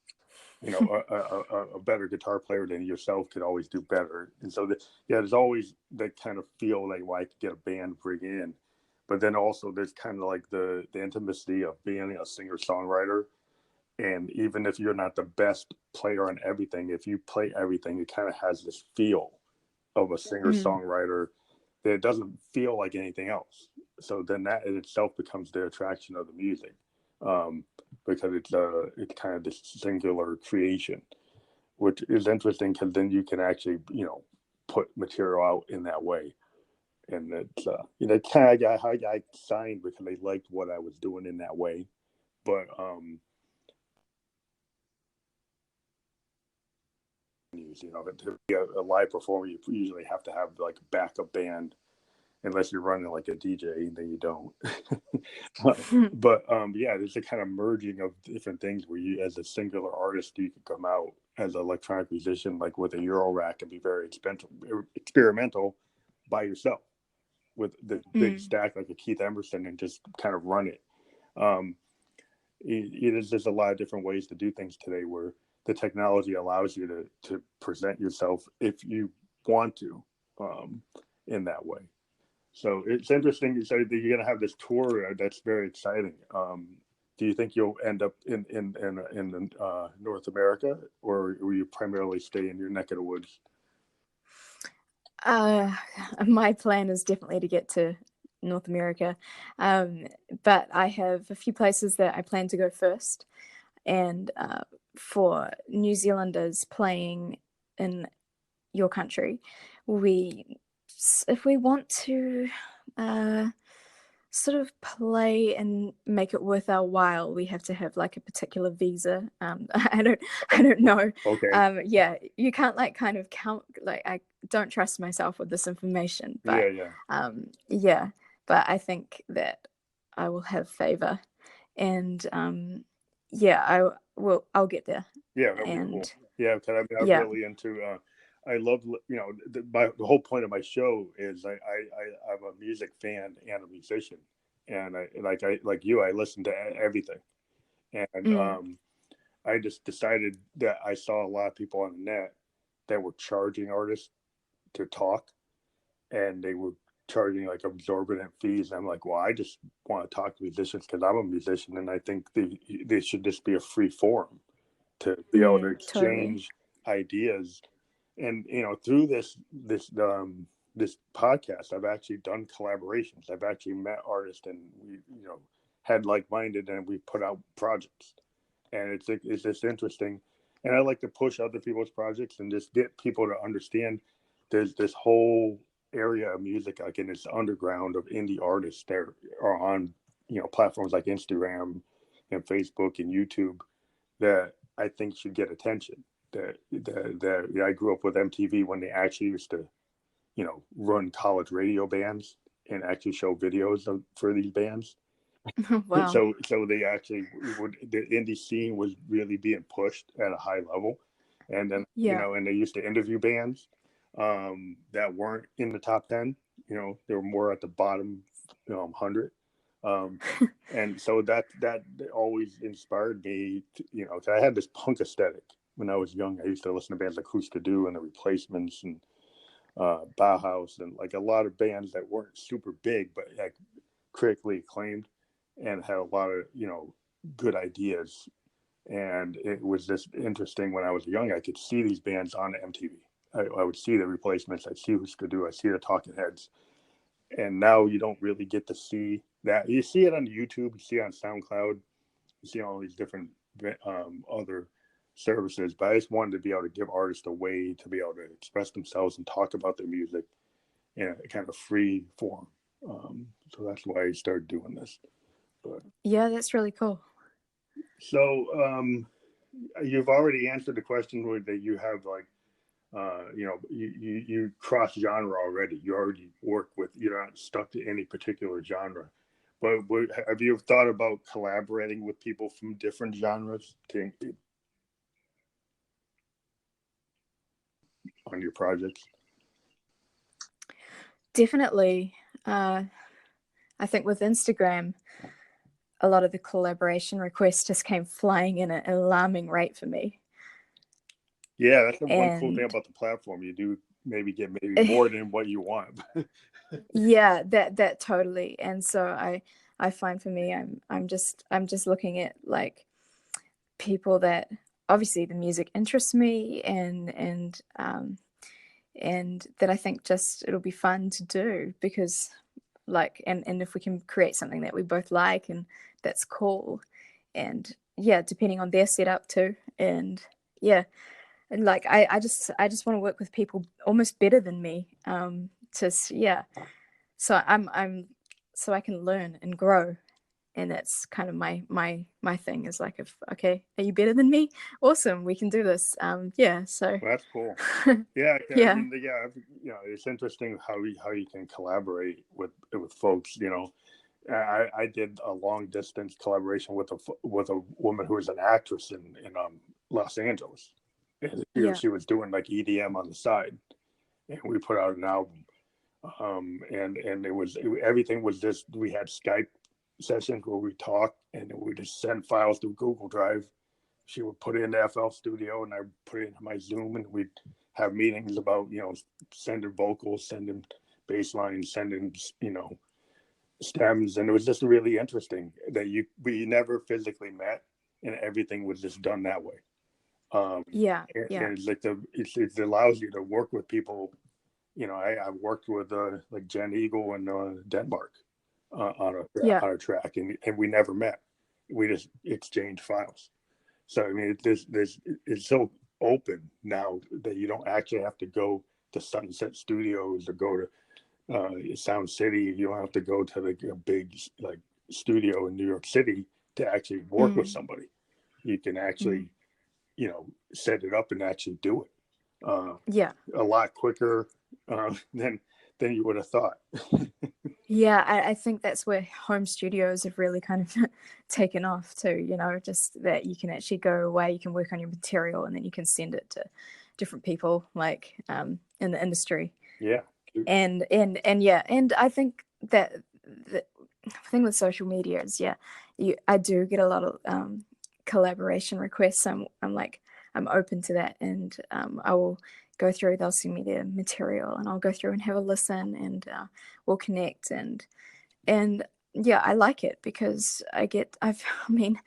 [SPEAKER 1] A better guitar player than yourself could always do better. And so, there's always that kind of feel like, well, I could get a band bring in. But then also there's kind of like the intimacy of being a singer songwriter. And even if you're not the best player on everything, if you play everything, it kind of has this feel of a singer
[SPEAKER 2] Mm.
[SPEAKER 1] songwriter that it doesn't feel like anything else. So then that in itself becomes the attraction of the music, because it's kind of this singular creation, which is interesting because then you can actually put material out in that way. And it's kind of how I got signed because they liked what I was doing in that way. But to be a live performer, you usually have to have like a backup band, unless you're running like a DJ, then you don't. But yeah, there's a kind of merging of different things where you, as a singular artist, you can come out as an electronic musician, like with a Euro rack, and be very experimental by yourself with the big
[SPEAKER 2] Mm.
[SPEAKER 1] stack like a Keith Emerson and just kind of run it. Um, it is There's a lot of different ways to do things today where the technology allows you to present yourself if you want to, um, in that way. So it's interesting. So that you're going to have this tour that's very exciting. Do you think you'll end up in North America, or will you primarily stay in your neck of the woods?
[SPEAKER 2] Uh, my plan is definitely to get to North America, um, but I have a few places that I plan to go first. And for New Zealanders playing in your country, we, if we want to uh, sort of play and make it worth our while, we have to have like a particular visa. I don't know.
[SPEAKER 1] Okay.
[SPEAKER 2] Yeah, you can't like kind of count. Like I don't trust myself with this information, but
[SPEAKER 1] Yeah.
[SPEAKER 2] yeah. But I think that I will have favor, and yeah, I will. I'll get there,
[SPEAKER 1] Yeah, that'd be
[SPEAKER 2] and
[SPEAKER 1] cool. Yeah, because I mean, I'm
[SPEAKER 2] yeah.
[SPEAKER 1] really into. I love, the whole point of my show is I'm a music fan and a musician, and like you, I listen to everything, and
[SPEAKER 2] Mm.
[SPEAKER 1] I just decided that I saw a lot of people on the net that were charging artists to talk, and they were charging like exorbitant fees. And I'm like, well, I just want to talk to musicians because I'm a musician, and I think they should just be a free forum to be able to
[SPEAKER 2] Totally.
[SPEAKER 1] exchange ideas. And through this podcast, I've actually done collaborations. I've actually met artists, and we had like-minded, and we put out projects. And it's just interesting. And I like to push other people's projects and just get people to understand there's this whole area of music, like in this underground of indie artists that are on platforms like Instagram and Facebook and YouTube that I think should get attention. That I grew up with MTV when they actually used to, run college radio bands and actually show videos for these bands.
[SPEAKER 2] Wow.
[SPEAKER 1] So they actually the indie scene was really being pushed at a high level, and then
[SPEAKER 2] Yeah.
[SPEAKER 1] and they used to interview bands that weren't in the top 10. They were more at the bottom 100. Um, and so that always inspired me to, 'cause I had this punk aesthetic when I was young. I used to listen to bands like Who's to Do and the Replacements and Bauhaus, and like a lot of bands that weren't super big but like critically acclaimed and had a lot of good ideas. And it was just interesting when I was young. I could see these bands on MTV, I would see the replacements. I see who's to do. I see the talking heads. And now you don't really get to see that. You see it on YouTube. You see it on SoundCloud. You see all these different other services. But I just wanted to be able to give artists a way to be able to express themselves and talk about their music in a kind of free form. So that's why I started doing this. But
[SPEAKER 2] Yeah, that's really cool.
[SPEAKER 1] so you've already answered the question that you have like you cross genre already. You already work with, you're not stuck to any particular genre. But have you thought about collaborating with people from different genres on your projects?
[SPEAKER 2] Definitely. I think with Instagram, a lot of the collaboration requests just came flying in at an alarming rate for me.
[SPEAKER 1] Yeah, that's the one cool thing about the platform. You do maybe get more than what you want.
[SPEAKER 2] Yeah, that totally. And so I find for me, I'm just looking at like people that obviously the music interests me, and that I think just it'll be fun to do, because like, and if we can create something that we both like, and that's cool. And yeah, depending on their setup too. And yeah, and like I just want to work with people almost better than me. Yeah, so I'm so I can learn and grow. And that's kind of my thing, is like, if okay, are you better than me? Awesome, we can do this. Yeah, so
[SPEAKER 1] Well, that's cool. Yeah,
[SPEAKER 2] yeah.
[SPEAKER 1] I mean, it's interesting how you can collaborate with folks. I did a long distance collaboration with a woman who was an actress in Los Angeles. And she was doing like EDM on the side, and we put out an album. And everything was just, we had Skype sessions where we talked, and we just send files through Google Drive. She would put it into FL Studio, and I put it into my Zoom, and we'd have meetings about sending vocals, sending bass lines, sending stems, and it was just really interesting that we never physically met, and everything was just done that way. And it's like it allows you to work with people. I worked with like Jen Eagle in Denmark on a track, and we never met. We just exchanged files. So I mean, it's so open now that you don't actually have to go to Sunset Studios or go to Sound City. You don't have to go to like a big like studio in New York City to actually work with somebody. You can actually, set it up and actually do it. A lot quicker than you would have thought.
[SPEAKER 2] Yeah, I think that's where home studios have really kind of taken off too, just that you can actually go away, you can work on your material, and then you can send it to different people like in the industry.
[SPEAKER 1] Yeah.
[SPEAKER 2] And yeah, and I think that the thing with social media is, I do get a lot of collaboration requests. I'm open to that, and I will go through, they'll send me their material, and I'll go through and have a listen, and we'll connect, and yeah, I like it because I mean,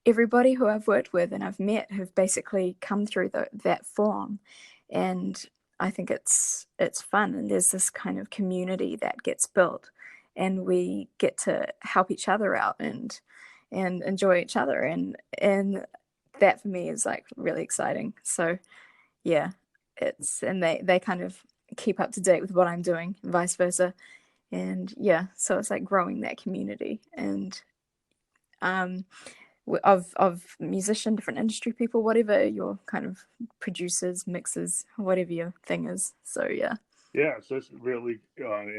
[SPEAKER 2] everybody who I've worked with and I've met have basically come through that form, and I think it's fun, and there's this kind of community that gets built, and we get to help each other out and enjoy each other, and that for me is like really exciting. So yeah, and they kind of keep up to date with what I'm doing, and vice versa. And yeah, so it's like growing that community, and of musician, different industry people, whatever your kind of producers, mixers, whatever your thing is. So yeah.
[SPEAKER 1] So it's really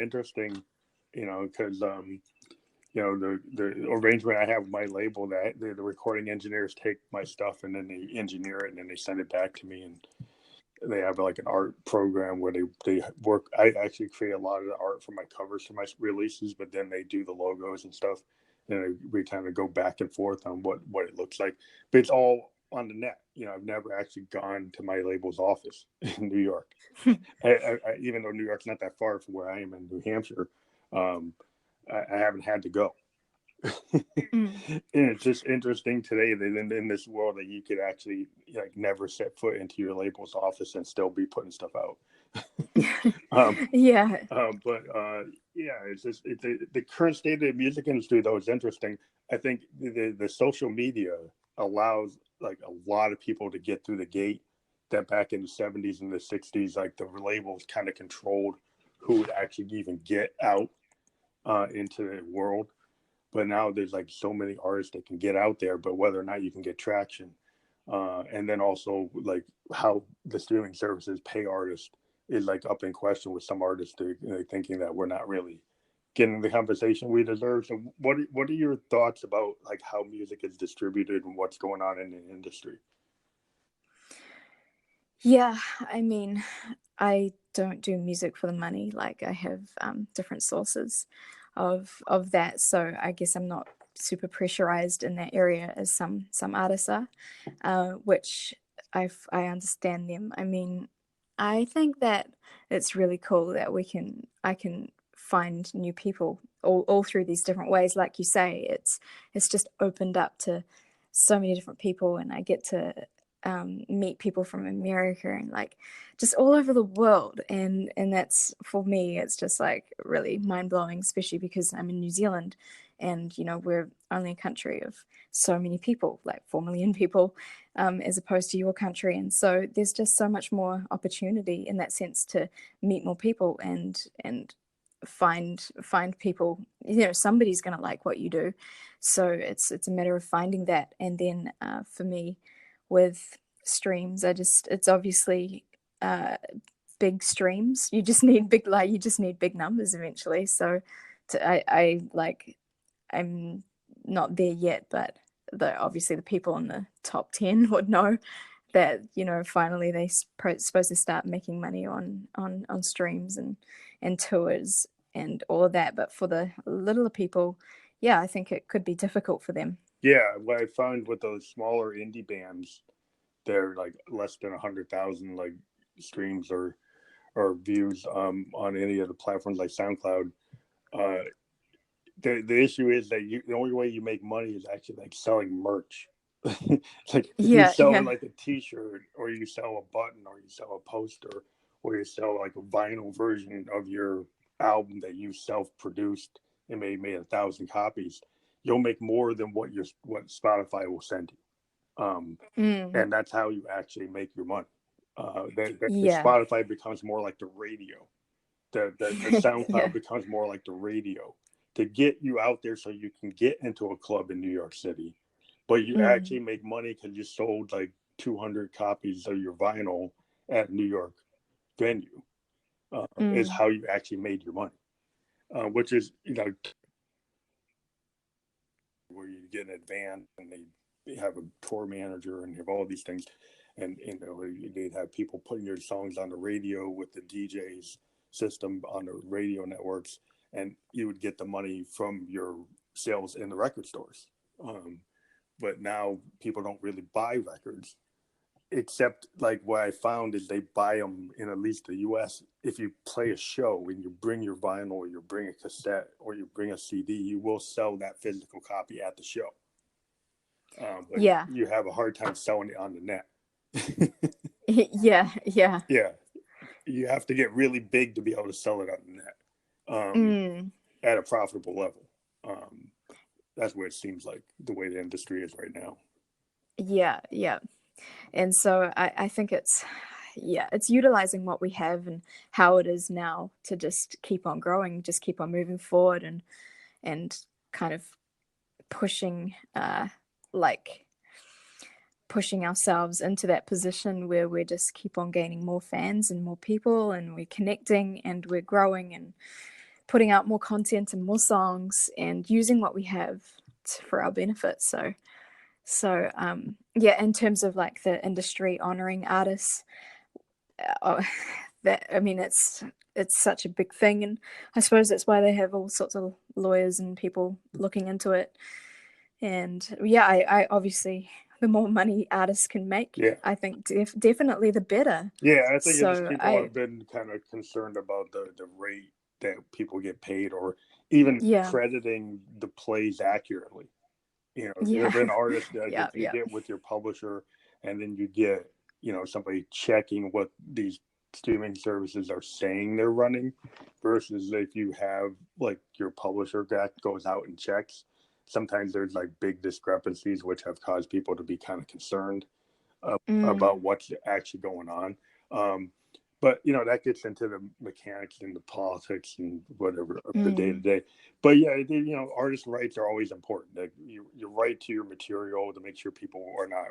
[SPEAKER 1] interesting, because the arrangement I have with my label, that the recording engineers take my stuff and then they engineer it and then they send it back to me, and they have like an art program where they work. I actually create a lot of the art for my covers for my releases, but then they do the logos and stuff, and we kind of go back and forth on what it looks like. But it's all on the net. I've never actually gone to my label's office in New York. Even though New York's not that far from where I am in New Hampshire, I haven't had to go.
[SPEAKER 2] Mm.
[SPEAKER 1] And it's just interesting today that in this world that you could actually like never set foot into your label's office and still be putting stuff out. um,
[SPEAKER 2] Yeah.
[SPEAKER 1] but yeah, it's just the current state of the music industry though is interesting. I think the social media allows like a lot of people to get through the gate that back in the 70s and the 60s, like the labels kind of controlled who would actually even get out into the world. But now there's like so many artists that can get out there, but whether or not you can get traction, and then also like how the streaming services pay artists is like up in question with some artists thinking that we're not really getting the compensation we deserve. So what are your thoughts about like how music is distributed and what's going on in the industry?
[SPEAKER 2] Yeah, I mean, I don't do music for the money. Like I have different sources of that. So I guess I'm not super pressurized in that area as some artists are, which I understand them. I mean, I think that it's really cool that I can find new people all through these different ways. Like you say, it's just opened up to so many different people, and I get to meet people from America and like just all over the world, and that's for me it's just like really mind-blowing, especially because I'm in New Zealand, and you know we're only a country of so many people, like 4 million people, as opposed to your country, and so there's just so much more opportunity in that sense to meet more people and find people, you know, somebody's going to like what you do, so it's a matter of finding that. And then for me with streams, it's obviously big streams. You just need big numbers eventually. So I like I'm not there yet, but obviously the people in the top 10 would know that, you know, finally they supposed to start making money on streams and tours and all of that. But for the littler people, yeah, I think it could be difficult for them.
[SPEAKER 1] Yeah, what I found with those smaller indie bands, they're like less than 100,000 like streams or views on any of the platforms like SoundCloud. Uh, the issue is that the only way you make money is actually like selling merch. Like if you
[SPEAKER 2] Yeah,
[SPEAKER 1] sell
[SPEAKER 2] yeah.
[SPEAKER 1] like a T-shirt or you sell a button or you sell a poster or you sell like a vinyl version of your album that you self-produced and made 1,000 copies, you'll make more than what Spotify will send you.
[SPEAKER 2] Mm,
[SPEAKER 1] And that's how you actually make your money. The
[SPEAKER 2] yeah.
[SPEAKER 1] Spotify becomes more like the radio. The
[SPEAKER 2] Yeah.
[SPEAKER 1] SoundCloud becomes more like the radio to get you out there so you can get into a club in New York City, but you actually
[SPEAKER 2] Mm,
[SPEAKER 1] make money because you sold like 200 copies of your vinyl at New York venue. Is
[SPEAKER 2] mm,
[SPEAKER 1] how you actually made your money, which is where you get an advance and they have a tour manager and have all these things, and they'd have people putting your songs on the radio with the DJs system on the radio networks, and you would get the money from your sales in the record stores. Um, but now people don't really buy records, except like what I found is they buy them in at least the U.S. If you play a show and you bring your vinyl or you bring a cassette or you bring a CD, you will sell that physical copy at the show. But
[SPEAKER 2] yeah.
[SPEAKER 1] you have a hard time selling it on the net.
[SPEAKER 2] Yeah, yeah.
[SPEAKER 1] Yeah, you have to get really big to be able to sell it on the net
[SPEAKER 2] Mm,
[SPEAKER 1] at a profitable level. Um, that's where it seems like the way the industry is right now.
[SPEAKER 2] yeah, yeah. And so I think it's utilizing what we have and how it is now to just keep on growing, just keep on moving forward and kind of pushing like pushing ourselves into that position where we just keep on gaining more fans and more people, and we're connecting and we're growing and putting out more content and more songs and using what we have for our benefit. So yeah, in terms of like the industry honoring artists, uh, that I mean it's such a big thing, and I suppose that's why they have all sorts of lawyers and people looking into it. And yeah, I obviously the more money artists can make,
[SPEAKER 1] Yeah,
[SPEAKER 2] I think definitely the better.
[SPEAKER 1] yeah. I think it's just
[SPEAKER 2] So
[SPEAKER 1] people
[SPEAKER 2] I
[SPEAKER 1] have been kind of concerned about the rate that people get paid, or even
[SPEAKER 2] Yeah.
[SPEAKER 1] crediting the plays accurately.
[SPEAKER 2] Yeah.
[SPEAKER 1] There's an artist that
[SPEAKER 2] Yeah.
[SPEAKER 1] if you
[SPEAKER 2] Yeah.
[SPEAKER 1] get with your publisher, and then you get, somebody checking what these streaming services are saying they're running, versus if you have like your publisher that goes out and checks. Sometimes there's like big discrepancies, which have caused people to be kind of concerned
[SPEAKER 2] Mm,
[SPEAKER 1] about what's actually going on. Um, but that gets into the mechanics and the politics and whatever of the day to
[SPEAKER 2] mm.
[SPEAKER 1] day. But yeah, artist rights are always important. Like you right to your material to make sure people are not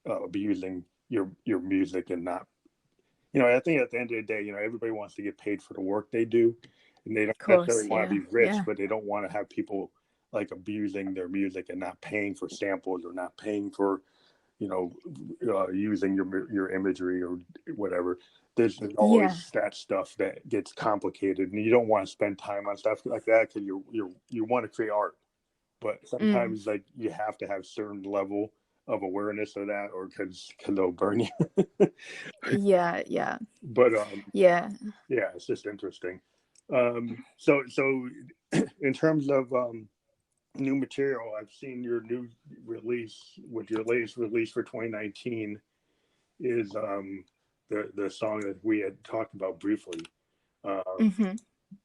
[SPEAKER 1] abusing your music, and not. I think at the end of the day, everybody wants to get paid for the work they do, and they don't
[SPEAKER 2] Of course.
[SPEAKER 1] necessarily want to
[SPEAKER 2] Yeah.
[SPEAKER 1] be rich,
[SPEAKER 2] Yeah.
[SPEAKER 1] but they don't want to have people like abusing their music and not paying for samples, or not paying for using your imagery or whatever. There's
[SPEAKER 2] Yeah.
[SPEAKER 1] always that stuff that gets complicated, and you don't want to spend time on stuff like that because you want to create art, but
[SPEAKER 2] Mm.
[SPEAKER 1] sometimes like you have to have certain level of awareness of that, or because they'll burn you.
[SPEAKER 2] Yeah. Yeah.
[SPEAKER 1] But
[SPEAKER 2] Yeah.
[SPEAKER 1] yeah, it's just interesting. So in terms of new material, I've seen your new release, with your latest release for 2019 is the song that we had talked about briefly.
[SPEAKER 2] Hmm.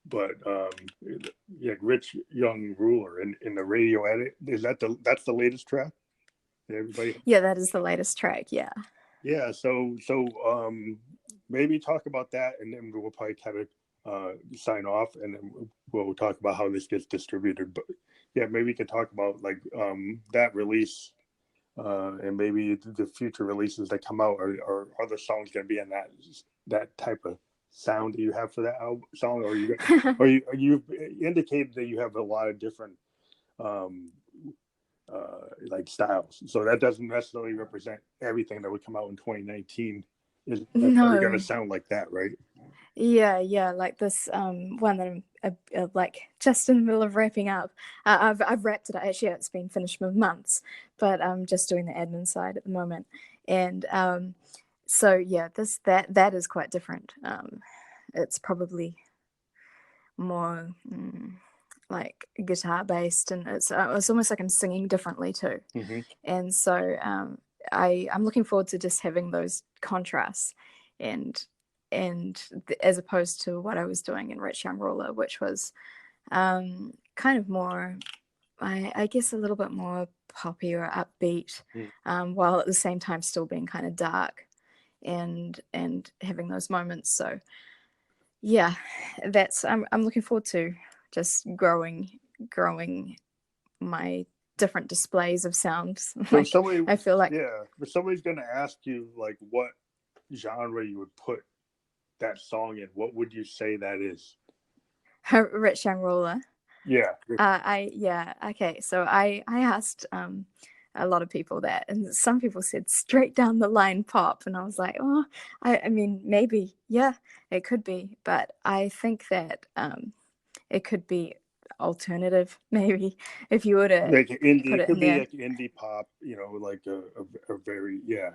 [SPEAKER 1] But yeah, Rich Young Ruler in the radio edit, that's the latest track? Everybody,
[SPEAKER 2] Yeah. That is the latest track. Yeah.
[SPEAKER 1] yeah. So maybe talk about that, and then we'll probably kind of sign off, and then we'll talk about how this gets distributed. But yeah, maybe we could talk about like that release, and maybe the future releases that come out, or other songs going to be in that type of sound that you have for that song, or you indicated that you have a lot of different um, like styles, so that doesn't necessarily represent everything that would come out in 2019 is necessarily going to
[SPEAKER 2] No.
[SPEAKER 1] sound like that, right?
[SPEAKER 2] Yeah, yeah, like this one that I'm like just in the middle of wrapping up. I've wrapped it. Actually, it's been finished for months, but I'm just doing the admin side at the moment. And so yeah, that is quite different. It's probably more like guitar based, and it's almost like I'm singing differently too.
[SPEAKER 1] Mm-hmm.
[SPEAKER 2] And so I'm looking forward to just having those contrasts, and as opposed to what I was doing in Rich Young Ruler, which was kind of more, I guess, a little bit more poppy or upbeat, while at the same time still being kind of dark and having those moments. So yeah, that's I'm looking forward to just growing my different displays of sounds.
[SPEAKER 1] So
[SPEAKER 2] Like
[SPEAKER 1] somebody,
[SPEAKER 2] I feel like
[SPEAKER 1] yeah, but somebody's going to ask you like what genre you would put that song in. What would you say that is?
[SPEAKER 2] Rich Young Ruler.
[SPEAKER 1] Yeah.
[SPEAKER 2] Yeah, okay. So I asked a lot of people that, and some people said straight down the line pop, and I was like, oh, I mean maybe, yeah, it could be, but I think that it could be alternative, maybe, if you were to
[SPEAKER 1] Like indie,
[SPEAKER 2] put
[SPEAKER 1] it
[SPEAKER 2] it
[SPEAKER 1] could
[SPEAKER 2] in
[SPEAKER 1] be
[SPEAKER 2] there.
[SPEAKER 1] like indie pop, like a very, yeah,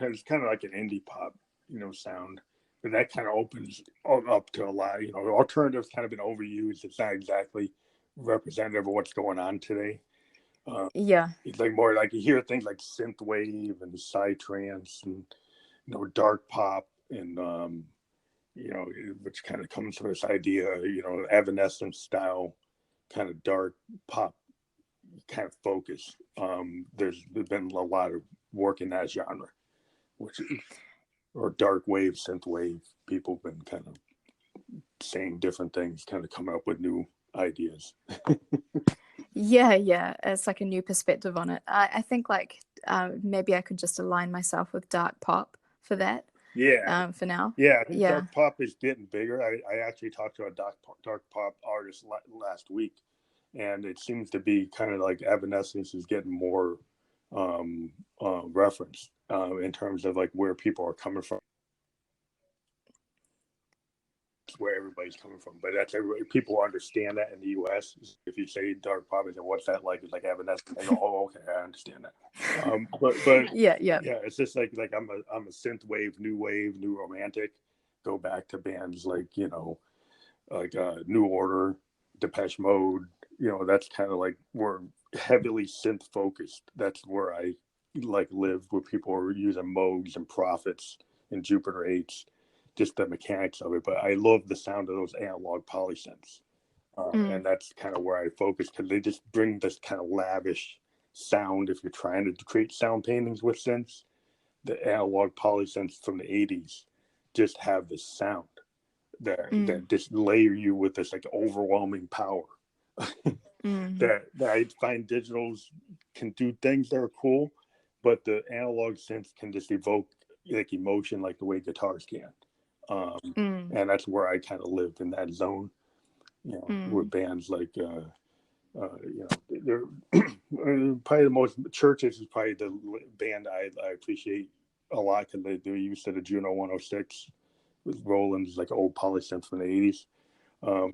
[SPEAKER 1] it's kind of like an indie pop, sound. But that kind of opens up to a lot. Alternative's kind of been overused. It's not exactly representative of what's going on today.
[SPEAKER 2] Yeah,
[SPEAKER 1] It's like more like you hear things like synth wave and psytrance and dark pop, and which kind of comes from this idea, Evanescence style kind of dark pop kind of focus. There's been a lot of work in that genre, which or dark wave, synth wave. People have been kind of saying different things, kind of coming up with new ideas.
[SPEAKER 2] yeah. It's like a new perspective on it. I think like maybe I could just align myself with dark pop for that.
[SPEAKER 1] Yeah,
[SPEAKER 2] For now.
[SPEAKER 1] yeah. I think
[SPEAKER 2] Yeah.
[SPEAKER 1] dark pop is getting bigger. I actually talked to a dark pop artist last week, and it seems to be kind of like Evanescence is getting more reference in terms of like where people are coming from, where everybody's coming from. But that's everybody. People understand that in the U.S. If you say dark pop, and what's that like? It's like Evanescence. They go, oh, okay, I understand that. But
[SPEAKER 2] Yeah.
[SPEAKER 1] yeah, it's just like I'm a synth wave, new romantic. Go back to bands like like New Order, Depeche Mode. You know, that's kind of like we're heavily synth focused. That's where I like live, where people are using Moogs and Prophets and Jupiter 8s, just the mechanics of it. But I love the sound of those analog polysynths. And that's kind of where I focus, because they just bring this kind of lavish sound. If you're trying to create sound paintings with synths, the analog polysynths from the 80s just have this sound that just layer you with this like overwhelming power. that I find digitals can do things that are cool, but the analog synths can just evoke like emotion like the way guitars can. And that's where I kind of lived, in that zone, you know, with bands like you know, they're probably the most. Churches is probably the band I appreciate a lot, because they do use to the Juno 106 with Roland's like old polysynth from the 80s.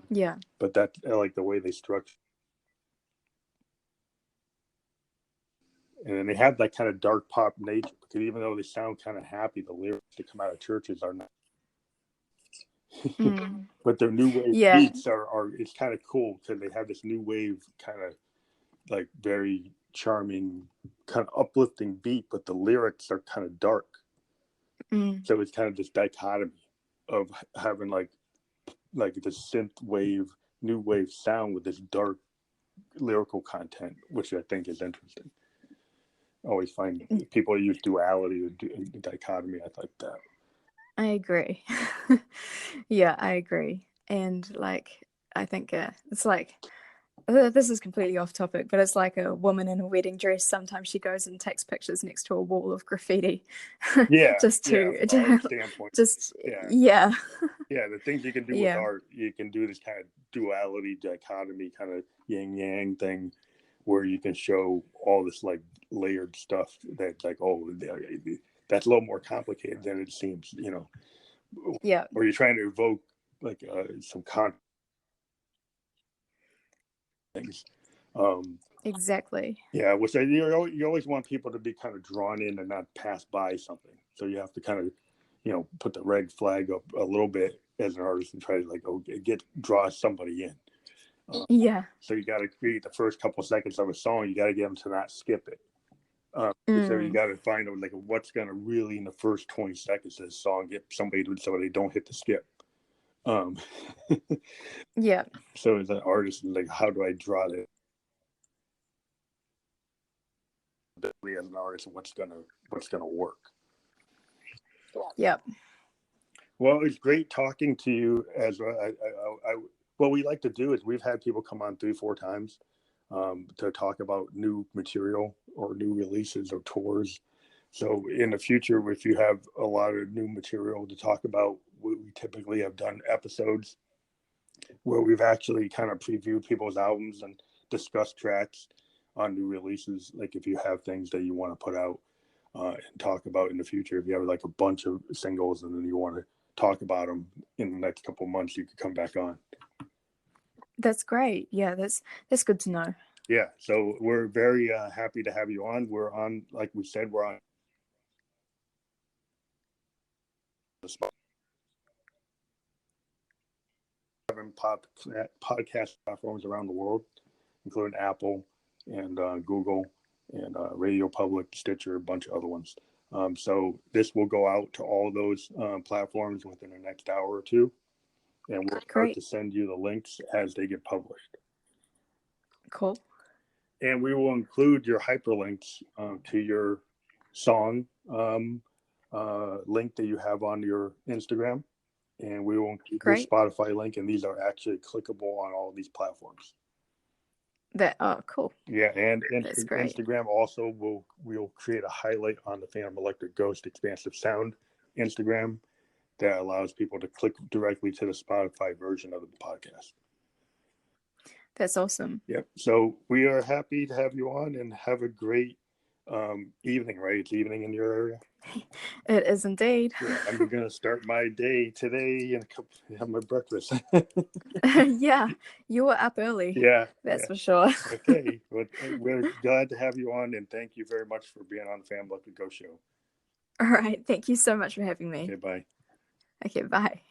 [SPEAKER 2] Yeah.
[SPEAKER 1] But that, I like the way they structure, and then they have that kind of dark pop nature, because even though they sound kind of happy, the lyrics that come out of churches are not. But their new wave beats are it's kind of cool, because they have this new wave kind of like very charming, kind of uplifting beat, but the lyrics are kind of dark. So it's kind of this dichotomy of having like the synth wave, new wave sound with this dark lyrical content, which I think is interesting. I always find people use duality or dichotomy. I like that.
[SPEAKER 2] I agree. Yeah, I agree. And like, I think it's like, this is completely off topic, but it's like a woman in a wedding dress. Sometimes she goes and takes pictures next to a wall of graffiti. Just to
[SPEAKER 1] standpoint.
[SPEAKER 2] Just
[SPEAKER 1] yeah, the things you can do with
[SPEAKER 2] Yeah.
[SPEAKER 1] art, you can do this kind of duality, dichotomy, kind of yin yang thing, where you can show all this like layered stuff that's like, oh, that's a little more complicated than it seems, you know.
[SPEAKER 2] Yeah.
[SPEAKER 1] Or you're trying to evoke like some things.
[SPEAKER 2] Exactly.
[SPEAKER 1] Yeah, which you always want people to be kind of drawn in and not pass by something. So you have to kind of, you know, put the red flag up a little bit as an artist and try to like draw somebody in.
[SPEAKER 2] Yeah.
[SPEAKER 1] So you got to create the first couple seconds of a song. You got to get them to not skip it. So you got to find out like what's going to really, in the first 20 seconds of the song, get somebody to, so they don't hit the skip.
[SPEAKER 2] Yeah.
[SPEAKER 1] So as an artist, like, how do I draw that? As an artist, what's gonna work?
[SPEAKER 2] Yeah.
[SPEAKER 1] Well, it's great talking to you, Esraa. What we like to do is we've had people come on 3-4 times to talk about new material or new releases or tours. So in the future, if you have a lot of new material to talk about, we typically have done episodes where we've actually kind of previewed people's albums and discussed tracks on new releases. Like if you have things that you want to put out and talk about in the future, if you have like a bunch of singles and then you want to talk about them in the next couple of months, you could come back on.
[SPEAKER 2] That's great. Yeah, that's good to know.
[SPEAKER 1] Yeah, so we're very happy to have you on. We're on, like we said, we're on podcast platforms around the world, including Apple and Google and Radio Public, Stitcher, a bunch of other ones. So this will go out to all those platforms within the next hour or two, and we'll start to send you the links as they get published.
[SPEAKER 2] Cool.
[SPEAKER 1] And we will include your hyperlinks to your song link that you have on your Instagram, and we will include your Spotify link, and these are actually clickable on all of these platforms.
[SPEAKER 2] Cool.
[SPEAKER 1] Yeah, and Instagram also we'll create a highlight on the Phantom Electric Ghost Expansive Sound Instagram that allows people to click directly to the Spotify version of the podcast.
[SPEAKER 2] That's awesome.
[SPEAKER 1] Yep. So we are happy to have you on, and have a great evening, right? It's evening in your area.
[SPEAKER 2] It is indeed.
[SPEAKER 1] Yeah, I'm going to start my day today and have my breakfast.
[SPEAKER 2] Yeah, you were up early.
[SPEAKER 1] Yeah.
[SPEAKER 2] That's for sure.
[SPEAKER 1] Okay. Well, we're glad to have you on, and thank you very much for being on the Phantom Electric Ghost Show.
[SPEAKER 2] All right. Thank you so much for having me.
[SPEAKER 1] Okay, bye.
[SPEAKER 2] Okay, bye.